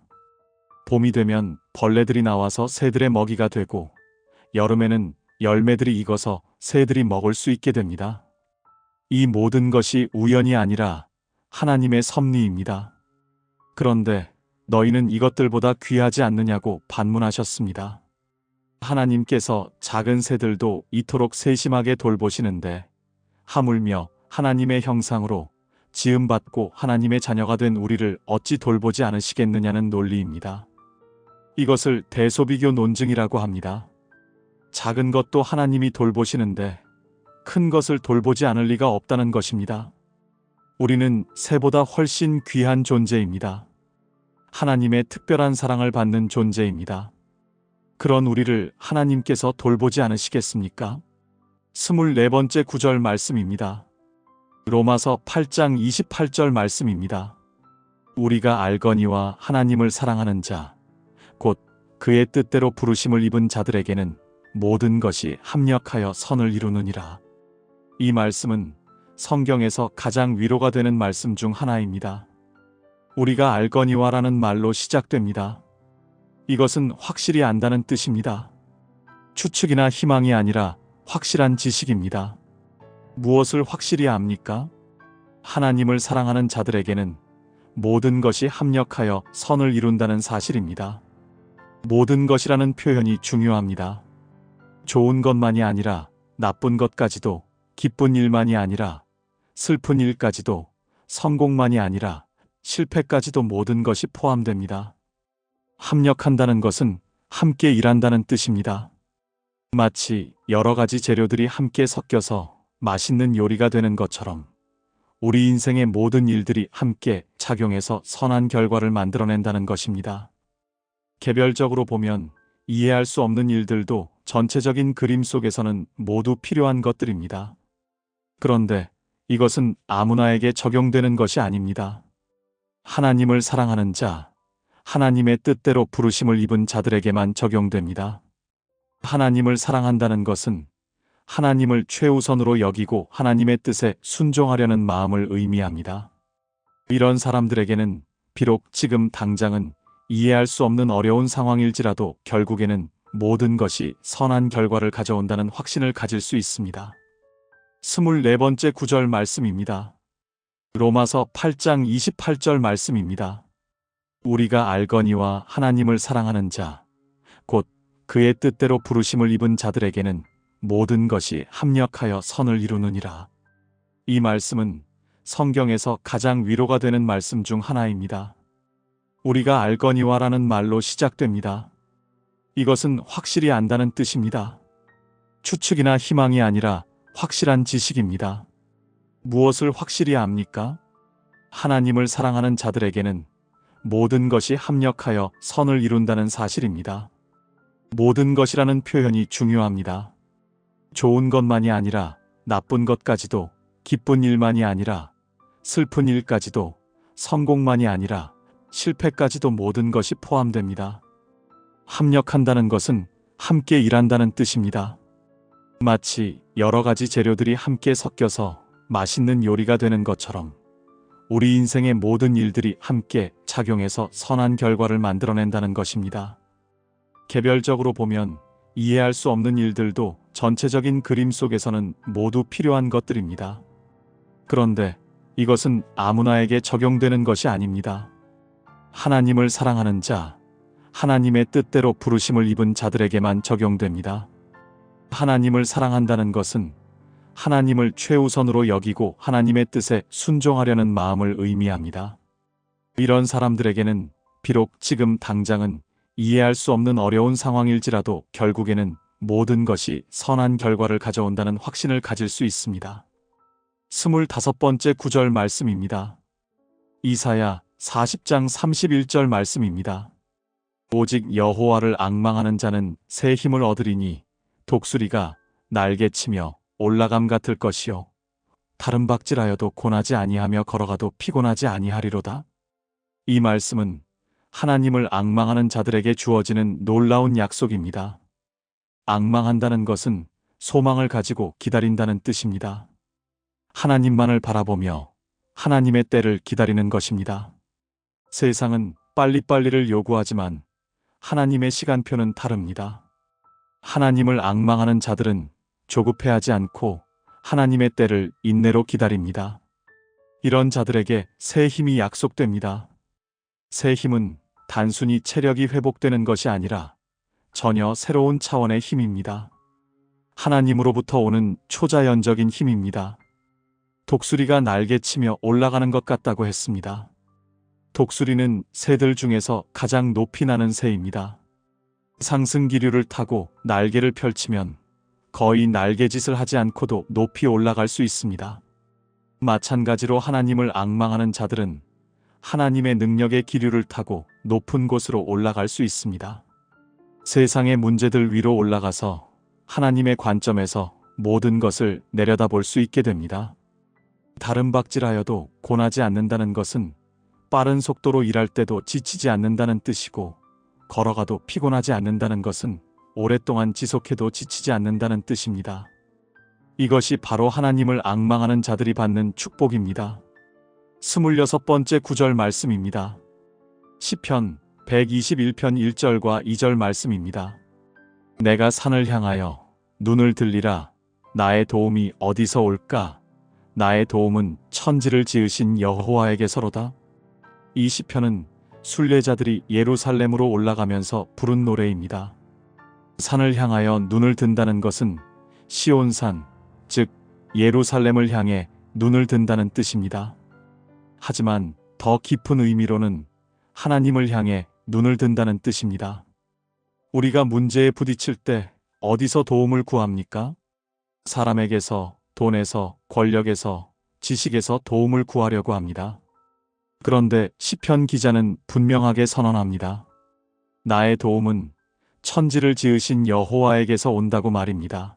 봄이 되면 벌레들이 나와서 새들의 먹이가 되고, 여름에는 열매들이 익어서 새들이 먹을 수 있게 됩니다. 이 모든 것이 우연이 아니라 하나님의 섭리입니다. 그런데 너희는 이것들보다 귀하지 않느냐고 반문하셨습니다. 하나님께서 작은 새들도 이토록 세심하게 돌보시는데, 하물며 하나님의 형상으로 지음받고 하나님의 자녀가 된 우리를 어찌 돌보지 않으시겠느냐는 논리입니다. 이것을 대소비교 논증이라고 합니다. 작은 것도 하나님이 돌보시는데 큰 것을 돌보지 않을 리가 없다는 것입니다. 우리는 새보다 훨씬 귀한 존재입니다. 하나님의 특별한 사랑을 받는 존재입니다. 그런 우리를 하나님께서 돌보지 않으시겠습니까? 24번째 구절 말씀입니다. 로마서 8장 28절 말씀입니다. 우리가 알거니와 하나님을 사랑하는 자, 곧 그의 뜻대로 부르심을 입은 자들에게는 모든 것이 합력하여 선을 이루느니라. 이 말씀은 성경에서 가장 위로가 되는 말씀 중 하나입니다. 우리가 알거니와라는 말로 시작됩니다. 이것은 확실히 안다는 뜻입니다. 추측이나 희망이 아니라 확실한 지식입니다. 무엇을 확실히 압니까? 하나님을 사랑하는 자들에게는 모든 것이 합력하여 선을 이룬다는 사실입니다. 모든 것이라는 표현이 중요합니다. 좋은 것만이 아니라 나쁜 것까지도, 기쁜 일만이 아니라 슬픈 일까지도, 성공만이 아니라 실패까지도 모든 것이 포함됩니다. 합력한다는 것은 함께 일한다는 뜻입니다. 마치 여러 가지 재료들이 함께 섞여서 맛있는 요리가 되는 것처럼 우리 인생의 모든 일들이 함께 작용해서 선한 결과를 만들어낸다는 것입니다. 개별적으로 보면 이해할 수 없는 일들도 전체적인 그림 속에서는 모두 필요한 것들입니다. 그런데 이것은 아무나에게 적용되는 것이 아닙니다. 하나님을 사랑하는 자, 하나님의 뜻대로 부르심을 입은 자들에게만 적용됩니다. 하나님을 사랑한다는 것은 하나님을 최우선으로 여기고 하나님의 뜻에 순종하려는 마음을 의미합니다. 이런 사람들에게는 비록 지금 당장은 이해할 수 없는 어려운 상황일지라도 결국에는 모든 것이 선한 결과를 가져온다는 확신을 가질 수 있습니다. 24번째 구절 말씀입니다. 로마서 8장 28절 말씀입니다. 우리가 알거니와 하나님을 사랑하는 자, 곧 그의 뜻대로 부르심을 입은 자들에게는 모든 것이 합력하여 선을 이루느니라. 이 말씀은 성경에서 가장 위로가 되는 말씀 중 하나입니다. 우리가 알거니와라는 말로 시작됩니다. 이것은 확실히 안다는 뜻입니다. 추측이나 희망이 아니라 확실한 지식입니다. 무엇을 확실히 압니까? 하나님을 사랑하는 자들에게는 모든 것이 합력하여 선을 이룬다는 사실입니다. 모든 것이라는 표현이 중요합니다. 좋은 것만이 아니라 나쁜 것까지도, 기쁜 일만이 아니라 슬픈 일까지도, 성공만이 아니라 실패까지도 모든 것이 포함됩니다. 합력한다는 것은 함께 일한다는 뜻입니다. 마치 여러 가지 재료들이 함께 섞여서 맛있는 요리가 되는 것처럼 우리 인생의 모든 일들이 함께 작용해서 선한 결과를 만들어낸다는 것입니다. 개별적으로 보면 이해할 수 없는 일들도 전체적인 그림 속에서는 모두 필요한 것들입니다. 그런데 이것은 아무나에게 적용되는 것이 아닙니다. 하나님을 사랑하는 자, 하나님의 뜻대로 부르심을 입은 자들에게만 적용됩니다. 하나님을 사랑한다는 것은 하나님을 최우선으로 여기고 하나님의 뜻에 순종하려는 마음을 의미합니다. 이런 사람들에게는 비록 지금 당장은 이해할 수 없는 어려운 상황일지라도 결국에는 모든 것이 선한 결과를 가져온다는 확신을 가질 수 있습니다. 25번째 구절 말씀입니다. 이사야 40장 31절 말씀입니다. 오직 여호와를 앙망하는 자는 새 힘을 얻으리니 독수리가 날개치며 올라감 같을 것이요 다른 박질하여도 고나지 아니하며 걸어가도 피곤하지 아니하리로다. 이 말씀은 하나님을 앙망하는 자들에게 주어지는 놀라운 약속입니다. 앙망한다는 것은 소망을 가지고 기다린다는 뜻입니다. 하나님만을 바라보며 하나님의 때를 기다리는 것입니다. 세상은 빨리빨리를 요구하지만 하나님의 시간표는 다릅니다. 하나님을 앙망하는 자들은 조급해하지 않고 하나님의 때를 인내로 기다립니다. 이런 자들에게 새 힘이 약속됩니다. 새 힘은 단순히 체력이 회복되는 것이 아니라 전혀 새로운 차원의 힘입니다. 하나님으로부터 오는 초자연적인 힘입니다. 독수리가 날개치며 올라가는 것 같다고 했습니다. 독수리는 새들 중에서 가장 높이 나는 새입니다. 상승 기류를 타고 날개를 펼치면 거의 날개짓을 하지 않고도 높이 올라갈 수 있습니다. 마찬가지로 하나님을 앙망하는 자들은 하나님의 능력의 기류를 타고 높은 곳으로 올라갈 수 있습니다. 세상의 문제들 위로 올라가서 하나님의 관점에서 모든 것을 내려다볼 수 있게 됩니다. 다른 박질하여도 고나지 않는다는 것은 빠른 속도로 일할 때도 지치지 않는다는 뜻이고, 걸어가도 피곤하지 않는다는 것은 오랫동안 지속해도 지치지 않는다는 뜻입니다. 이것이 바로 하나님을 앙망하는 자들이 받는 축복입니다. 26번째 구절 말씀입니다. 시편 121편 1절과 2절 말씀입니다. 내가 산을 향하여 눈을 들리라. 나의 도움이 어디서 올까? 나의 도움은 천지를 지으신 여호와에게서로다. 이 시편은 순례자들이 예루살렘으로 올라가면서 부른 노래입니다. 산을 향하여 눈을 든다는 것은 시온산, 즉 예루살렘을 향해 눈을 든다는 뜻입니다. 하지만 더 깊은 의미로는 하나님을 향해 눈을 든다는 뜻입니다. 우리가 문제에 부딪힐 때 어디서 도움을 구합니까? 사람에게서, 돈에서, 권력에서, 지식에서 도움을 구하려고 합니다. 그런데 시편 기자는 분명하게 선언합니다. 나의 도움은 천지를 지으신 여호와에게서 온다고 말입니다.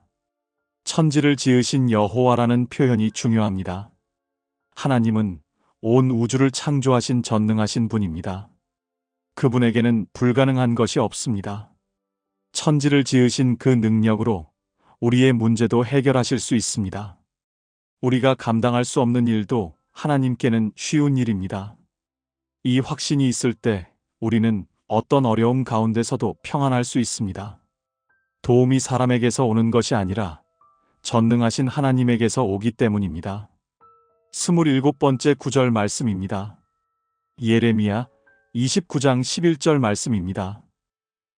천지를 지으신 여호와라는 표현이 중요합니다. 하나님은 온 우주를 창조하신 전능하신 분입니다. 그분에게는 불가능한 것이 없습니다. 천지를 지으신 그 능력으로 우리의 문제도 해결하실 수 있습니다. 우리가 감당할 수 없는 일도 하나님께는 쉬운 일입니다. 이 확신이 있을 때 우리는 어떤 어려움 가운데서도 평안할 수 있습니다. 도움이 사람에게서 오는 것이 아니라 전능하신 하나님에게서 오기 때문입니다. 27번째 구절 말씀입니다. 예레미야 29장 11절 말씀입니다.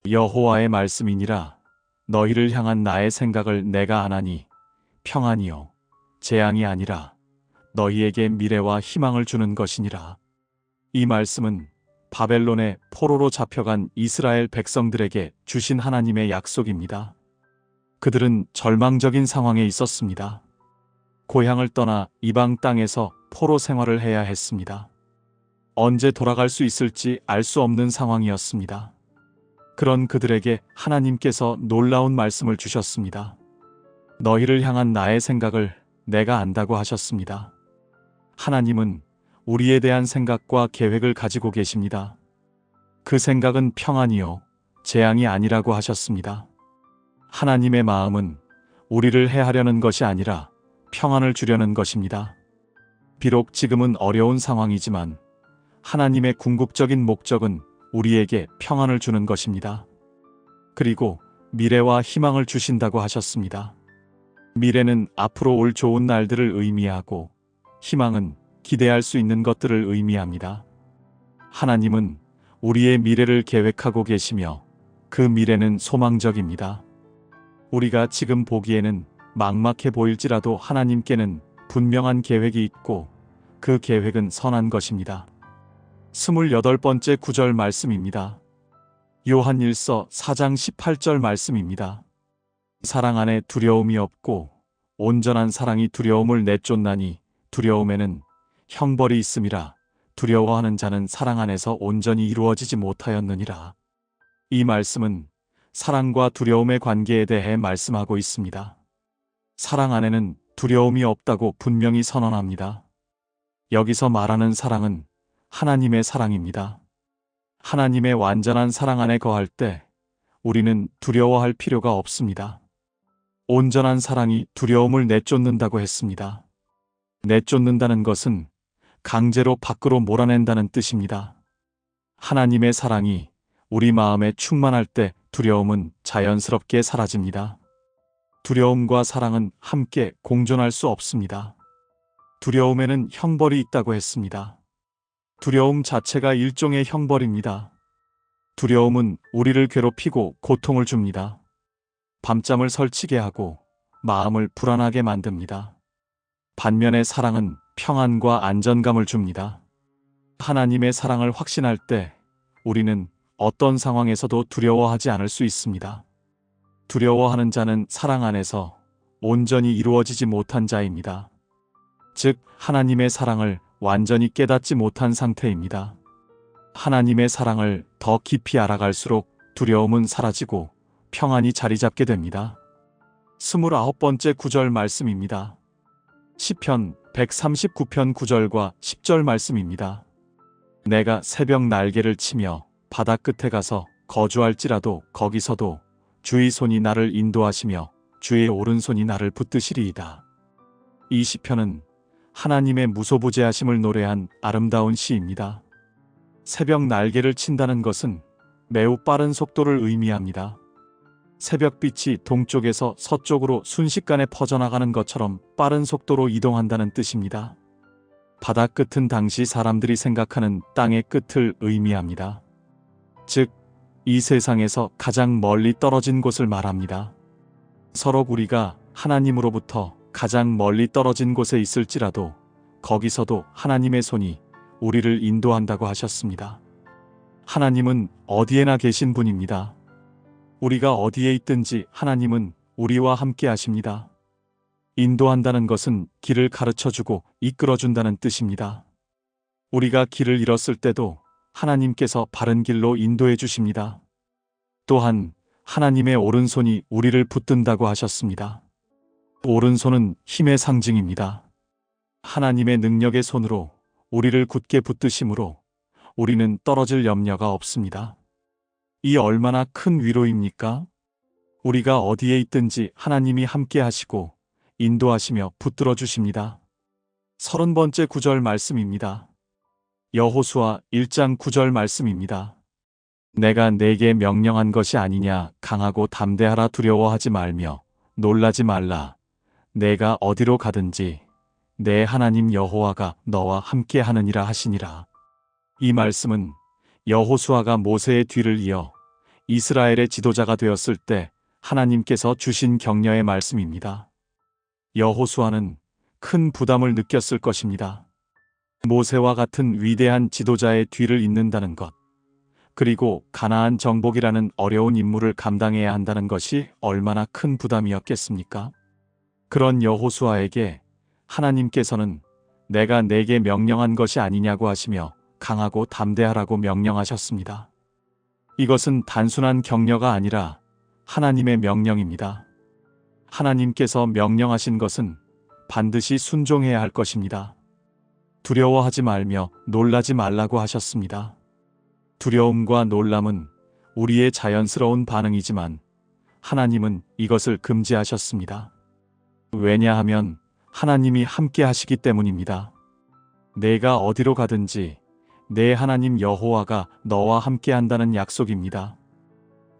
여호와의 말씀이니라. 너희를 향한 나의 생각을 내가 아나니 평안이요 재앙이 아니라 너희에게 미래와 희망을 주는 것이니라. 이 말씀은 바벨론의 포로로 잡혀간 이스라엘 백성들에게 주신 하나님의 약속입니다. 그들은 절망적인 상황에 있었습니다. 고향을 떠나 이방 땅에서 포로 생활을 해야 했습니다. 언제 돌아갈 수 있을지 알 수 없는 상황이었습니다. 그런 그들에게 하나님께서 놀라운 말씀을 주셨습니다. 너희를 향한 나의 생각을 내가 안다고 하셨습니다. 하나님은 우리에 대한 생각과 계획을 가지고 계십니다. 그 생각은 평안이요 재앙이 아니라고 하셨습니다. 하나님의 마음은 우리를 해하려는 것이 아니라 평안을 주려는 것입니다. 비록 지금은 어려운 상황이지만 하나님의 궁극적인 목적은 우리에게 평안을 주는 것입니다. 그리고 미래와 희망을 주신다고 하셨습니다. 미래는 앞으로 올 좋은 날들을 의미하고 희망은 기대할 수 있는 것들을 의미합니다. 하나님은 우리의 미래를 계획하고 계시며 그 미래는 소망적입니다. 우리가 지금 보기에는 막막해 보일지라도 하나님께는 분명한 계획이 있고 그 계획은 선한 것입니다. 28번째 구절 말씀입니다. 요한일서 4장 18절 말씀입니다. 사랑 안에 두려움이 없고 온전한 사랑이 두려움을 내쫓나니 두려움에는 형벌이 있음이라. 두려워하는 자는 사랑 안에서 온전히 이루어지지 못하였느니라. 이 말씀은 사랑과 두려움의 관계에 대해 말씀하고 있습니다. 사랑 안에는 두려움이 없다고 분명히 선언합니다. 여기서 말하는 사랑은 하나님의 사랑입니다. 하나님의 완전한 사랑 안에 거할 때 우리는 두려워할 필요가 없습니다. 온전한 사랑이 두려움을 내쫓는다고 했습니다. 내쫓는다는 것은 강제로 밖으로 몰아낸다는 뜻입니다. 하나님의 사랑이 우리 마음에 충만할 때 두려움은 자연스럽게 사라집니다. 두려움과 사랑은 함께 공존할 수 없습니다. 두려움에는 형벌이 있다고 했습니다. 두려움 자체가 일종의 형벌입니다. 두려움은 우리를 괴롭히고 고통을 줍니다. 밤잠을 설치게 하고 마음을 불안하게 만듭니다. 반면에 사랑은 평안과 안전감을 줍니다. 하나님의 사랑을 확신할 때 우리는 어떤 상황에서도 두려워하지 않을 수 있습니다. 두려워하는 자는 사랑 안에서 온전히 이루어지지 못한 자입니다. 즉, 하나님의 사랑을 완전히 깨닫지 못한 상태입니다. 하나님의 사랑을 더 깊이 알아갈수록 두려움은 사라지고 평안이 자리 잡게 됩니다. 29번째 구절 말씀입니다. 시편 139편 9절과 10절 말씀입니다. 내가 새벽 날개를 치며 바다 끝에 가서 거주할지라도 거기서도 주의 손이 나를 인도하시며 주의 오른손이 나를 붙드시리이다. 이 시편은 하나님의 무소부재하심을 노래한 아름다운 시입니다. 새벽 날개를 친다는 것은 매우 빠른 속도를 의미합니다. 새벽빛이 동쪽에서 서쪽으로 순식간에 퍼져나가는 것처럼 빠른 속도로 이동한다는 뜻입니다. 바다 끝은 당시 사람들이 생각하는 땅의 끝을 의미합니다. 즉, 이 세상에서 가장 멀리 떨어진 곳을 말합니다. 서로 우리가 하나님으로부터 가장 멀리 떨어진 곳에 있을지라도 거기서도 하나님의 손이 우리를 인도한다고 하셨습니다. 하나님은 어디에나 계신 분입니다. 우리가 어디에 있든지 하나님은 우리와 함께 하십니다. 인도한다는 것은 길을 가르쳐주고 이끌어준다는 뜻입니다. 우리가 길을 잃었을 때도 하나님께서 바른 길로 인도해 주십니다. 또한 하나님의 오른손이 우리를 붙든다고 하셨습니다. 오른손은 힘의 상징입니다. 하나님의 능력의 손으로 우리를 굳게 붙드심으로 우리는 떨어질 염려가 없습니다. 이 얼마나 큰 위로입니까? 우리가 어디에 있든지 하나님이 함께 하시고 인도하시며 붙들어 주십니다. 30번째 구절 말씀입니다. 여호수아 1장 9절 말씀입니다. 내가 네게 명령한 것이 아니냐 강하고 담대하라 두려워하지 말며 놀라지 말라 내가 어디로 가든지 내 하나님 여호와가 너와 함께 하느니라 하시니라. 이 말씀은 여호수아가 모세의 뒤를 이어 이스라엘의 지도자가 되었을 때 하나님께서 주신 격려의 말씀입니다. 여호수아는 큰 부담을 느꼈을 것입니다. 모세와 같은 위대한 지도자의 뒤를 잇는다는 것, 그리고 가나안 정복이라는 어려운 임무를 감당해야 한다는 것이 얼마나 큰 부담이었겠습니까? 그런 여호수아에게 하나님께서는 내가 네게 명령한 것이 아니냐고 하시며 강하고 담대하라고 명령하셨습니다. 이것은 단순한 격려가 아니라 하나님의 명령입니다. 하나님께서 명령하신 것은 반드시 순종해야 할 것입니다. 두려워하지 말며 놀라지 말라고 하셨습니다. 두려움과 놀람은 우리의 자연스러운 반응이지만 하나님은 이것을 금지하셨습니다. 왜냐하면 하나님이 함께 하시기 때문입니다. 내가 어디로 가든지 내 하나님 여호와가 너와 함께 한다는 약속입니다.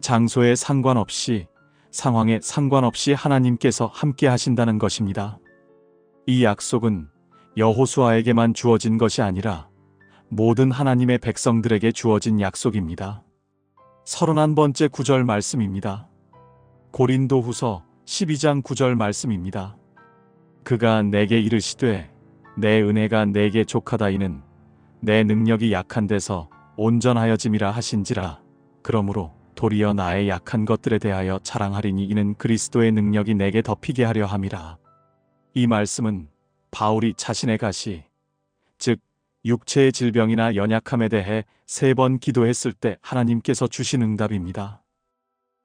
장소에 상관없이, 상황에 상관없이 하나님께서 함께 하신다는 것입니다. 이 약속은 여호수아에게만 주어진 것이 아니라 모든 하나님의 백성들에게 주어진 약속입니다. 31번째 구절 말씀입니다. 고린도후서 12장 9절 말씀입니다. 그가 내게 이르시되 내 은혜가 내게 족하다 이는 내 능력이 약한 데서 온전하여짐이라 하신지라. 그러므로 도리어 나의 약한 것들에 대하여 자랑하리니 이는 그리스도의 능력이 내게 덮이게 하려 함이라. 이 말씀은 바울이 자신의 가시, 즉 육체의 질병이나 연약함에 대해 3번 기도했을 때 하나님께서 주신 응답입니다.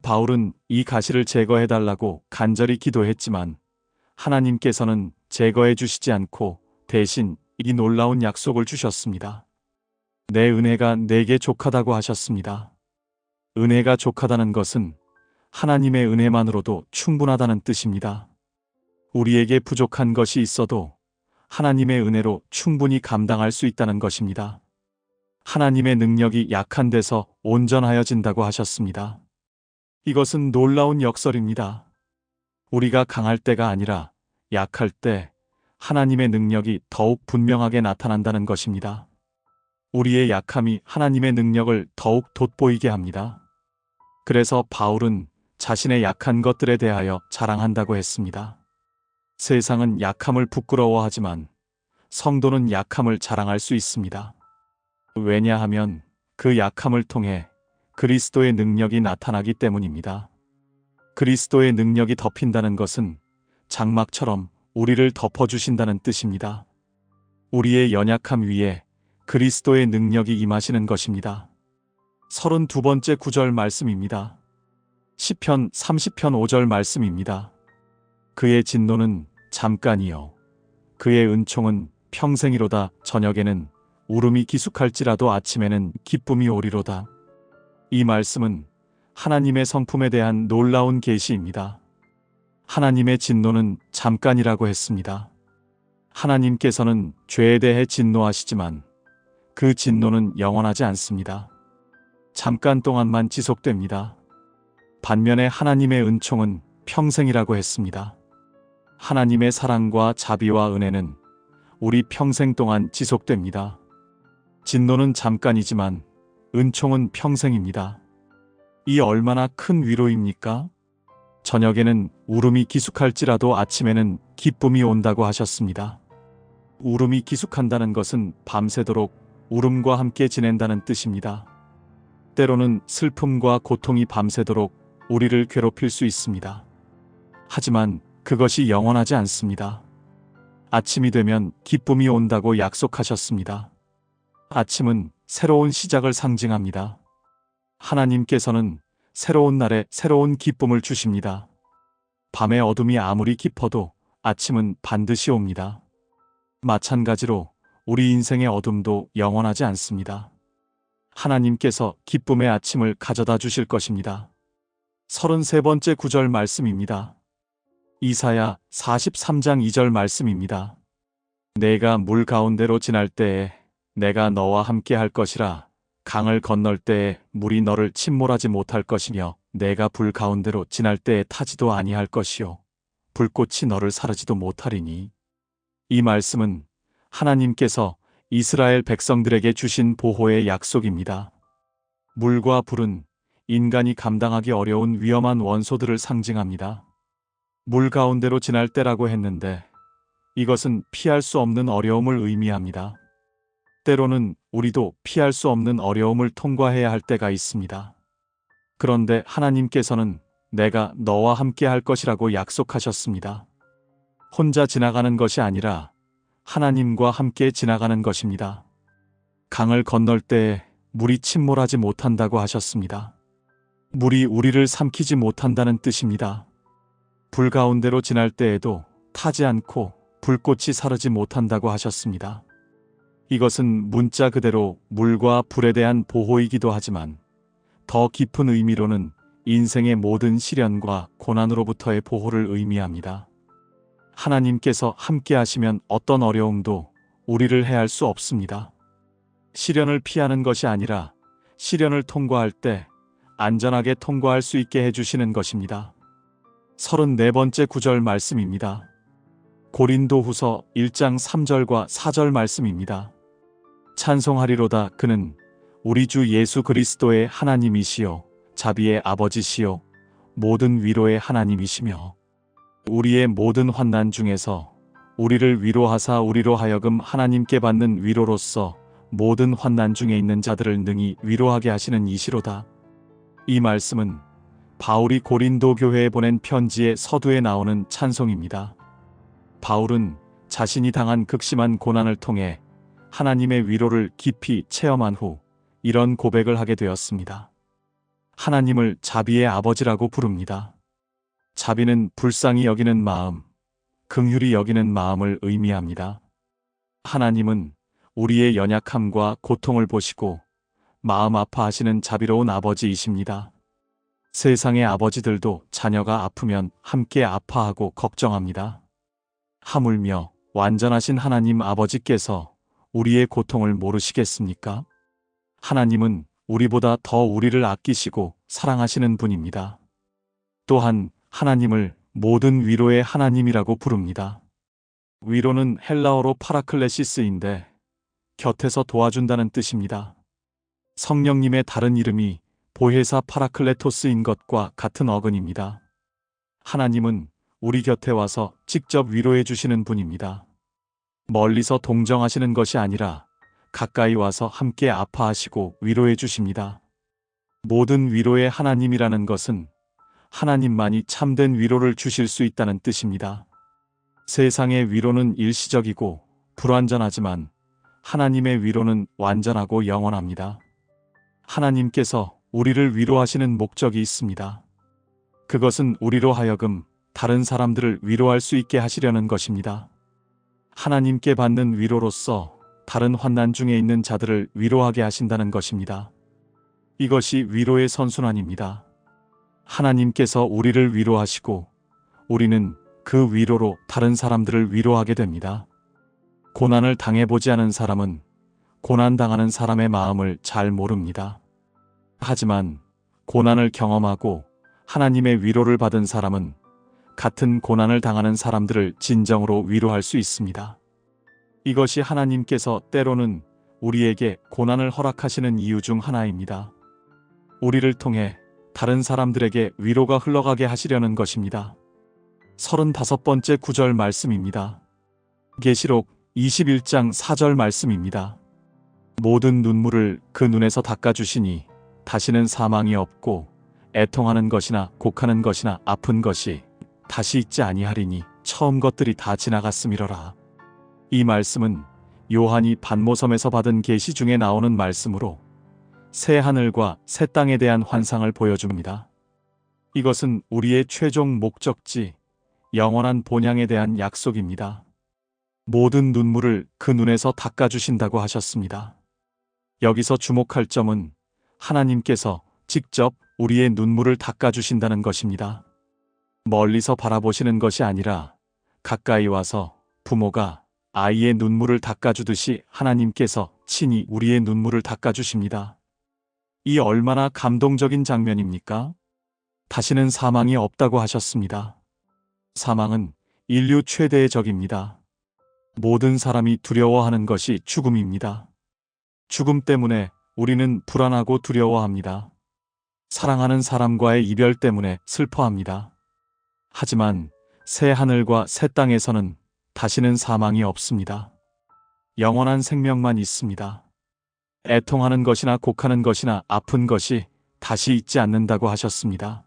바울은 이 가시를 제거해달라고 간절히 기도했지만 하나님께서는 제거해 주시지 않고 대신 이 놀라운 약속을 주셨습니다. 내 은혜가 내게 족하다고 하셨습니다. 은혜가 족하다는 것은 하나님의 은혜만으로도 충분하다는 뜻입니다. 우리에게 부족한 것이 있어도 하나님의 은혜로 충분히 감당할 수 있다는 것입니다. 하나님의 능력이 약한 데서 온전하여진다고 하셨습니다. 이것은 놀라운 역설입니다. 우리가 강할 때가 아니라 약할 때 하나님의 능력이 더욱 분명하게 나타난다는 것입니다. 우리의 약함이 하나님의 능력을 더욱 돋보이게 합니다. 그래서 바울은 자신의 약한 것들에 대하여 자랑한다고 했습니다. 세상은 약함을 부끄러워하지만 성도는 약함을 자랑할 수 있습니다. 왜냐하면 그 약함을 통해 그리스도의 능력이 나타나기 때문입니다. 그리스도의 능력이 덮인다는 것은 장막처럼 우리를 덮어주신다는 뜻입니다. 우리의 연약함 위에 그리스도의 능력이 임하시는 것입니다. 32번째 구절 말씀입니다. 시편 30편 5절 말씀입니다. 그의 진노는 잠깐이요 그의 은총은 평생이로다. 저녁에는 울음이 기숙할지라도 아침에는 기쁨이 오리로다. 이 말씀은 하나님의 성품에 대한 놀라운 계시입니다. 하나님의 진노는 잠깐이라고 했습니다. 하나님께서는 죄에 대해 진노하시지만 그 진노는 영원하지 않습니다. 잠깐 동안만 지속됩니다. 반면에 하나님의 은총은 평생이라고 했습니다. 하나님의 사랑과 자비와 은혜는 우리 평생 동안 지속됩니다. 진노는 잠깐이지만 은총은 평생입니다. 이 얼마나 큰 위로입니까? 저녁에는 울음이 기숙할지라도 아침에는 기쁨이 온다고 하셨습니다. 울음이 기숙한다는 것은 밤새도록 울음과 함께 지낸다는 뜻입니다. 때로는 슬픔과 고통이 밤새도록 우리를 괴롭힐 수 있습니다. 하지만 그것이 영원하지 않습니다. 아침이 되면 기쁨이 온다고 약속하셨습니다. 아침은 새로운 시작을 상징합니다. 하나님께서는 새로운 날에 새로운 기쁨을 주십니다. 밤의 어둠이 아무리 깊어도 아침은 반드시 옵니다. 마찬가지로 우리 인생의 어둠도 영원하지 않습니다. 하나님께서 기쁨의 아침을 가져다 주실 것입니다. 33번째 구절 말씀입니다. 이사야 43장 2절 말씀입니다. 내가 물 가운데로 지날 때에 내가 너와 함께 할 것이라. 강을 건널 때에 물이 너를 침몰하지 못할 것이며 내가 불 가운데로 지날 때에 타지도 아니할 것이요 불꽃이 너를 사르지도 못하리니. 이 말씀은 하나님께서 이스라엘 백성들에게 주신 보호의 약속입니다. 물과 불은 인간이 감당하기 어려운 위험한 원소들을 상징합니다. 물 가운데로 지날 때라고 했는데 이것은 피할 수 없는 어려움을 의미합니다. 때로는 우리도 피할 수 없는 어려움을 통과해야 할 때가 있습니다. 그런데 하나님께서는 내가 너와 함께 할 것이라고 약속하셨습니다. 혼자 지나가는 것이 아니라 하나님과 함께 지나가는 것입니다. 강을 건널 때에 물이 침몰하지 못한다고 하셨습니다. 물이 우리를 삼키지 못한다는 뜻입니다. 불 가운데로 지날 때에도 타지 않고 불꽃이 사르지 못한다고 하셨습니다. 이것은 문자 그대로 물과 불에 대한 보호이기도 하지만 더 깊은 의미로는 인생의 모든 시련과 고난으로부터의 보호를 의미합니다. 하나님께서 함께 하시면 어떤 어려움도 우리를 해할 수 없습니다. 시련을 피하는 것이 아니라 시련을 통과할 때 안전하게 통과할 수 있게 해주시는 것입니다. 34번째 구절 말씀입니다. 고린도후서 1장 3절과 4절 말씀입니다. 찬송하리로다. 그는 우리 주 예수 그리스도의 하나님이시요 자비의 아버지시요 모든 위로의 하나님이시며 우리의 모든 환난 중에서 우리를 위로하사 우리로 하여금 하나님께 받는 위로로서 모든 환난 중에 있는 자들을 능히 위로하게 하시는 이시로다. 이 말씀은 바울이 고린도 교회에 보낸 편지의 서두에 나오는 찬송입니다. 바울은 자신이 당한 극심한 고난을 통해 하나님의 위로를 깊이 체험한 후 이런 고백을 하게 되었습니다. 하나님을 자비의 아버지라고 부릅니다. 자비는 불쌍히 여기는 마음, 긍휼히 여기는 마음을 의미합니다. 하나님은 우리의 연약함과 고통을 보시고 마음 아파하시는 자비로운 아버지이십니다. 세상의 아버지들도 자녀가 아프면 함께 아파하고 걱정합니다. 하물며 완전하신 하나님 아버지께서 우리의 고통을 모르시겠습니까? 하나님은 우리보다 더 우리를 아끼시고 사랑하시는 분입니다. 또한 하나님을 모든 위로의 하나님이라고 부릅니다. 위로는 헬라어로 파라클레시스인데 곁에서 도와준다는 뜻입니다. 성령님의 다른 이름이 보혜사 파라클레토스인 것과 같은 어근입니다. 하나님은 우리 곁에 와서 직접 위로해 주시는 분입니다. 멀리서 동정하시는 것이 아니라 가까이 와서 함께 아파하시고 위로해 주십니다. 모든 위로의 하나님이라는 것은 하나님만이 참된 위로를 주실 수 있다는 뜻입니다. 세상의 위로는 일시적이고 불완전하지만 하나님의 위로는 완전하고 영원합니다. 하나님께서 우리를 위로하시는 목적이 있습니다. 그것은 우리로 하여금 다른 사람들을 위로할 수 있게 하시려는 것입니다. 하나님께 받는 위로로서 다른 환난 중에 있는 자들을 위로하게 하신다는 것입니다. 이것이 위로의 선순환입니다. 하나님께서 우리를 위로하시고 우리는 그 위로로 다른 사람들을 위로하게 됩니다. 고난을 당해보지 않은 사람은 고난당하는 사람의 마음을 잘 모릅니다. 하지만 고난을 경험하고 하나님의 위로를 받은 사람은 같은 고난을 당하는 사람들을 진정으로 위로할 수 있습니다. 이것이 하나님께서 때로는 우리에게 고난을 허락하시는 이유 중 하나입니다. 우리를 통해 다른 사람들에게 위로가 흘러가게 하시려는 것입니다. 35번째 구절 말씀입니다. 계시록 21장 4절 말씀입니다. 모든 눈물을 그 눈에서 닦아주시니 다시는 사망이 없고 애통하는 것이나 곡하는 것이나 아픈 것이 다시 있지 아니하리니 처음 것들이 다 지나갔음이러라. 이 말씀은 요한이 반모섬에서 받은 계시 중에 나오는 말씀으로 새 하늘과 새 땅에 대한 환상을 보여줍니다. 이것은 우리의 최종 목적지, 영원한 본향에 대한 약속입니다. 모든 눈물을 그 눈에서 닦아주신다고 하셨습니다. 여기서 주목할 점은 하나님께서 직접 우리의 눈물을 닦아주신다는 것입니다. 멀리서 바라보시는 것이 아니라 가까이 와서 부모가 아이의 눈물을 닦아주듯이 하나님께서 친히 우리의 눈물을 닦아주십니다. 이 얼마나 감동적인 장면입니까? 다시는 사망이 없다고 하셨습니다. 사망은 인류 최대의 적입니다. 모든 사람이 두려워하는 것이 죽음입니다. 죽음 때문에 우리는 불안하고 두려워합니다. 사랑하는 사람과의 이별 때문에 슬퍼합니다. 하지만 새 하늘과 새 땅에서는 다시는 사망이 없습니다. 영원한 생명만 있습니다. 애통하는 것이나 곡하는 것이나 아픈 것이 다시 있지 않는다고 하셨습니다.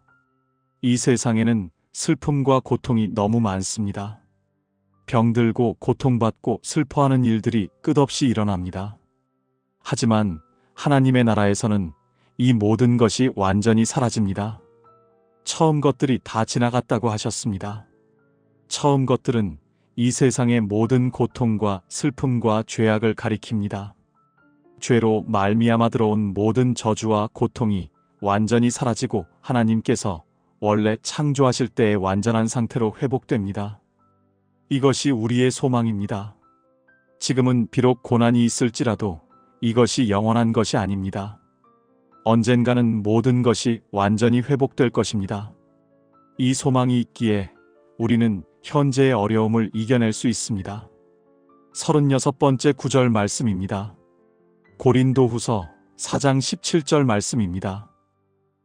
이 세상에는 슬픔과 고통이 너무 많습니다. 병들고 고통받고 슬퍼하는 일들이 끝없이 일어납니다. 하지만 하나님의 나라에서는 이 모든 것이 완전히 사라집니다. 처음 것들이 다 지나갔다고 하셨습니다. 처음 것들은 이 세상의 모든 고통과 슬픔과 죄악을 가리킵니다. 죄로 말미암아 들어온 모든 저주와 고통이 완전히 사라지고 하나님께서 원래 창조하실 때의 완전한 상태로 회복됩니다. 이것이 우리의 소망입니다. 지금은 비록 고난이 있을지라도 이것이 영원한 것이 아닙니다. 언젠가는 모든 것이 완전히 회복될 것입니다. 이 소망이 있기에 우리는 현재의 어려움을 이겨낼 수 있습니다. 36번째 구절 말씀입니다. 고린도후서 4장 17절 말씀입니다.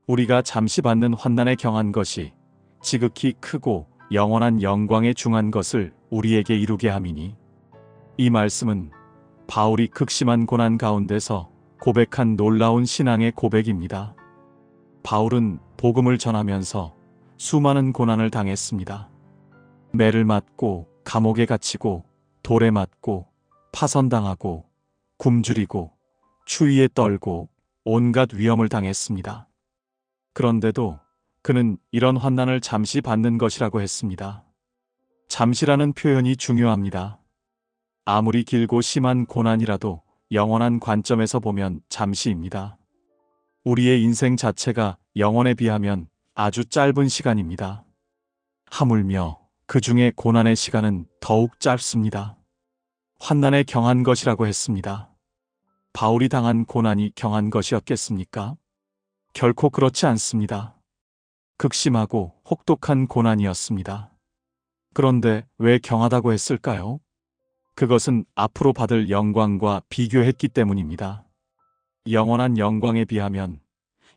우리가 잠시 받는 환난에 경한 것이 지극히 크고 영원한 영광에 중한 것을 우리에게 이루게 함이니. 이 말씀은 바울이 극심한 고난 가운데서 고백한 놀라운 신앙의 고백입니다. 바울은 복음을 전하면서 수많은 고난을 당했습니다. 매를 맞고 감옥에 갇히고 돌에 맞고 파선당하고 굶주리고 추위에 떨고 온갖 위험을 당했습니다. 그런데도 그는 이런 환난을 잠시 받는 것이라고 했습니다. 잠시라는 표현이 중요합니다. 아무리 길고 심한 고난이라도 영원한 관점에서 보면 잠시입니다. 우리의 인생 자체가 영원에 비하면 아주 짧은 시간입니다. 하물며 그 중에 고난의 시간은 더욱 짧습니다. 환난에 경한 것이라고 했습니다. 바울이 당한 고난이 경한 것이었겠습니까? 결코 그렇지 않습니다. 극심하고 혹독한 고난이었습니다. 그런데 왜 경하다고 했을까요? 그것은 앞으로 받을 영광과 비교했기 때문입니다. 영원한 영광에 비하면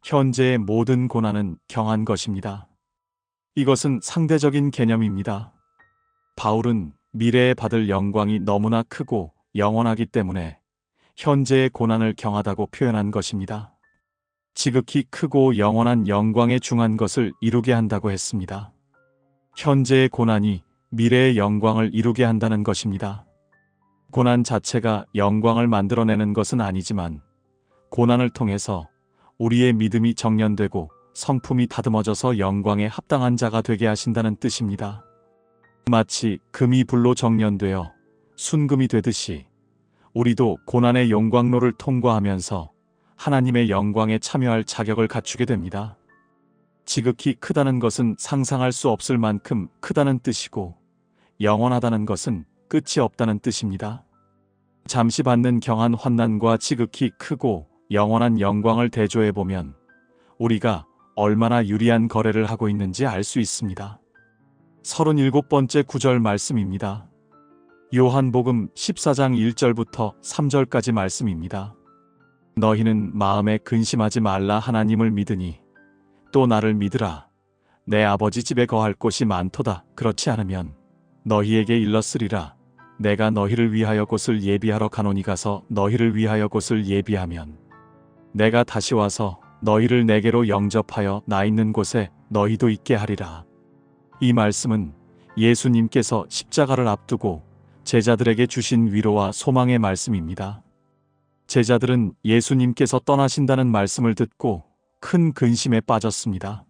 현재의 모든 고난은 경한 것입니다. 이것은 상대적인 개념입니다. 바울은 미래에 받을 영광이 너무나 크고 영원하기 때문에 현재의 고난을 경하다고 표현한 것입니다. 지극히 크고 영원한 영광에 중한 것을 이루게 한다고 했습니다. 현재의 고난이 미래의 영광을 이루게 한다는 것입니다. 고난 자체가 영광을 만들어내는 것은 아니지만 고난을 통해서 우리의 믿음이 정련되고 성품이 다듬어져서 영광에 합당한 자가 되게 하신다는 뜻입니다. 마치 금이 불로 정련되어 순금이 되듯이 우리도 고난의 용광로를 통과하면서 하나님의 영광에 참여할 자격을 갖추게 됩니다. 지극히 크다는 것은 상상할 수 없을 만큼 크다는 뜻이고 영원하다는 것은 끝이 없다는 뜻입니다. 잠시 받는 경한 환난과 지극히 크고 영원한 영광을 대조해보면 우리가 얼마나 유리한 거래를 하고 있는지 알 수 있습니다. 37번째 구절 말씀입니다. 요한복음 14장 1절부터 3절까지 말씀입니다. 너희는 마음에 근심하지 말라. 하나님을 믿으니 또 나를 믿으라. 내 아버지 집에 거할 곳이 많도다. 그렇지 않으면 너희에게 일렀으리라. 내가 너희를 위하여 곳을 예비하러 가노니 가서 너희를 위하여 곳을 예비하면 내가 다시 와서 너희를 내게로 영접하여 나 있는 곳에 너희도 있게 하리라. 이 말씀은 예수님께서 십자가를 앞두고 제자들에게 주신 위로와 소망의 말씀입니다. 제자들은 예수님께서 떠나신다는 말씀을 듣고 큰 근심에 빠졌습니다.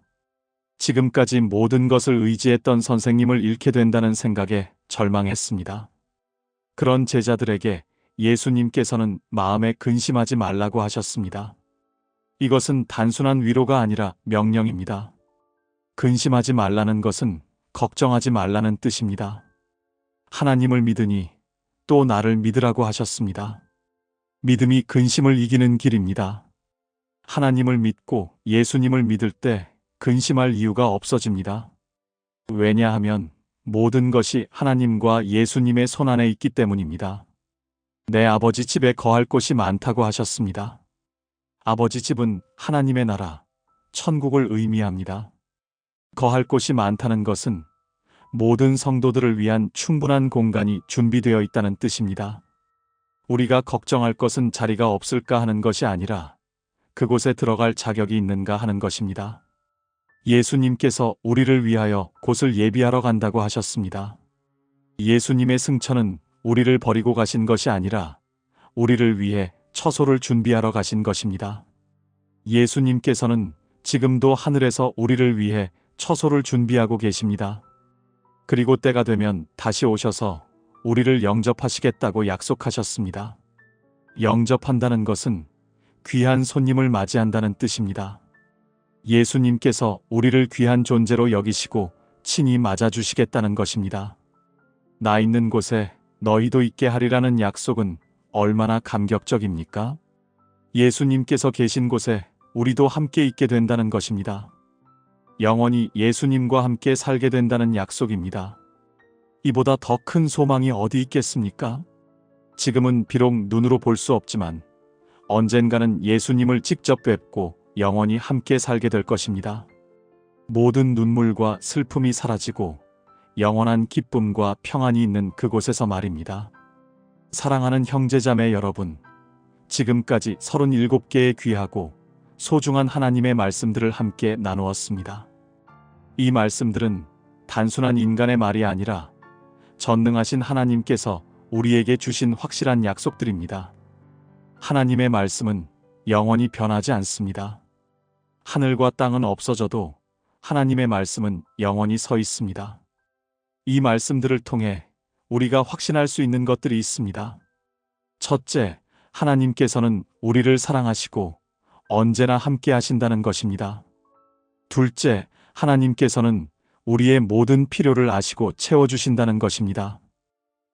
지금까지 모든 것을 의지했던 선생님을 잃게 된다는 생각에 절망했습니다. 그런 제자들에게 예수님께서는 마음에 근심하지 말라고 하셨습니다. 이것은 단순한 위로가 아니라 명령입니다. 근심하지 말라는 것은 걱정하지 말라는 뜻입니다. 하나님을 믿으니 또 나를 믿으라고 하셨습니다. 믿음이 근심을 이기는 길입니다. 하나님을 믿고 예수님을 믿을 때 근심할 이유가 없어집니다. 왜냐하면 모든 것이 하나님과 예수님의 손안에 있기 때문입니다. 내 아버지 집에 거할 곳이 많다고 하셨습니다. 아버지 집은 하나님의 나라, 천국을 의미합니다. 거할 곳이 많다는 것은 모든 성도들을 위한 충분한 공간이 준비되어 있다는 뜻입니다. 우리가 걱정할 것은 자리가 없을까 하는 것이 아니라 그곳에 들어갈 자격이 있는가 하는 것입니다. 예수님께서 우리를 위하여 곳을 예비하러 간다고 하셨습니다. 예수님의 승천은 우리를 버리고 가신 것이 아니라 우리를 위해 처소를 준비하러 가신 것입니다. 예수님께서는 지금도 하늘에서 우리를 위해 처소를 준비하고 계십니다. 그리고 때가 되면 다시 오셔서 우리를 영접하시겠다고 약속하셨습니다. 영접한다는 것은 귀한 손님을 맞이한다는 뜻입니다. 예수님께서 우리를 귀한 존재로 여기시고 친히 맞아주시겠다는 것입니다. 나 있는 곳에 너희도 있게 하리라는 약속은 얼마나 감격적입니까? 예수님께서 계신 곳에 우리도 함께 있게 된다는 것입니다. 영원히 예수님과 함께 살게 된다는 약속입니다. 이보다 더 큰 소망이 어디 있겠습니까? 지금은 비록 눈으로 볼 수 없지만 언젠가는 예수님을 직접 뵙고 영원히 함께 살게 될 것입니다. 모든 눈물과 슬픔이 사라지고 영원한 기쁨과 평안이 있는 그곳에서 말입니다. 사랑하는 형제자매 여러분, 지금까지 37개의 귀하고 소중한 하나님의 말씀들을 함께 나누었습니다. 이 말씀들은 단순한 인간의 말이 아니라 전능하신 하나님께서 우리에게 주신 확실한 약속들입니다. 하나님의 말씀은 영원히 변하지 않습니다. 하늘과 땅은 없어져도 하나님의 말씀은 영원히 서 있습니다. 이 말씀들을 통해 우리가 확신할 수 있는 것들이 있습니다. 첫째, 하나님께서는 우리를 사랑하시고 언제나 함께 하신다는 것입니다. 둘째, 하나님께서는 우리의 모든 필요를 아시고 채워주신다는 것입니다.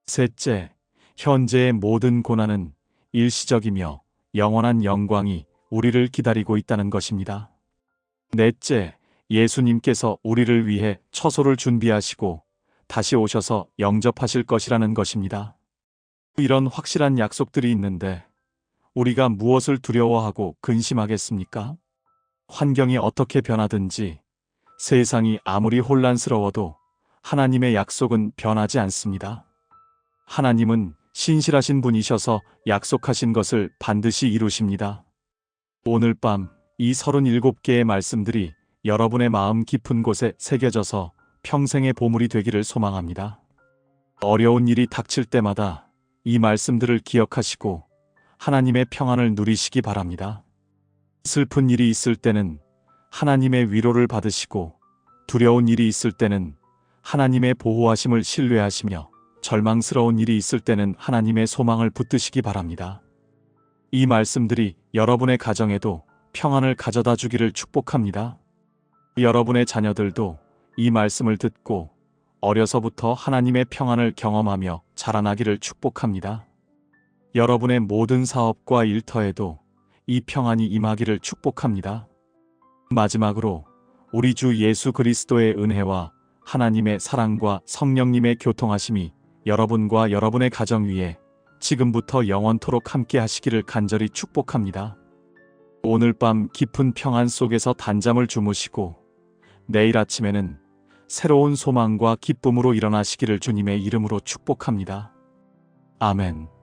셋째, 현재의 모든 고난은 일시적이며 영원한 영광이 우리를 기다리고 있다는 것입니다. 넷째, 예수님께서 우리를 위해 처소를 준비하시고 다시 오셔서 영접하실 것이라는 것입니다. 이런 확실한 약속들이 있는데 우리가 무엇을 두려워하고 근심하겠습니까? 환경이 어떻게 변하든지, 세상이 아무리 혼란스러워도 하나님의 약속은 변하지 않습니다. 하나님은 신실하신 분이셔서 약속하신 것을 반드시 이루십니다. 오늘 밤 이 37개의 말씀들이 여러분의 마음 깊은 곳에 새겨져서 평생의 보물이 되기를 소망합니다. 어려운 일이 닥칠 때마다 이 말씀들을 기억하시고 하나님의 평안을 누리시기 바랍니다. 슬픈 일이 있을 때는 하나님의 위로를 받으시고, 두려운 일이 있을 때는 하나님의 보호하심을 신뢰하시며, 절망스러운 일이 있을 때는 하나님의 소망을 붙드시기 바랍니다. 이 말씀들이 여러분의 가정에도 평안을 가져다 주기를 축복합니다. 여러분의 자녀들도 이 말씀을 듣고 어려서부터 하나님의 평안을 경험하며 자라나기를 축복합니다. 여러분의 모든 사업과 일터에도 이 평안이 임하기를 축복합니다. 마지막으로 우리 주 예수 그리스도의 은혜와 하나님의 사랑과 성령님의 교통하심이 여러분과 여러분의 가정 위에 지금부터 영원토록 함께 하시기를 간절히 축복합니다. 오늘 밤 깊은 평안 속에서 단잠을 주무시고 내일 아침에는 새로운 소망과 기쁨으로 일어나시기를 주님의 이름으로 축복합니다. 아멘.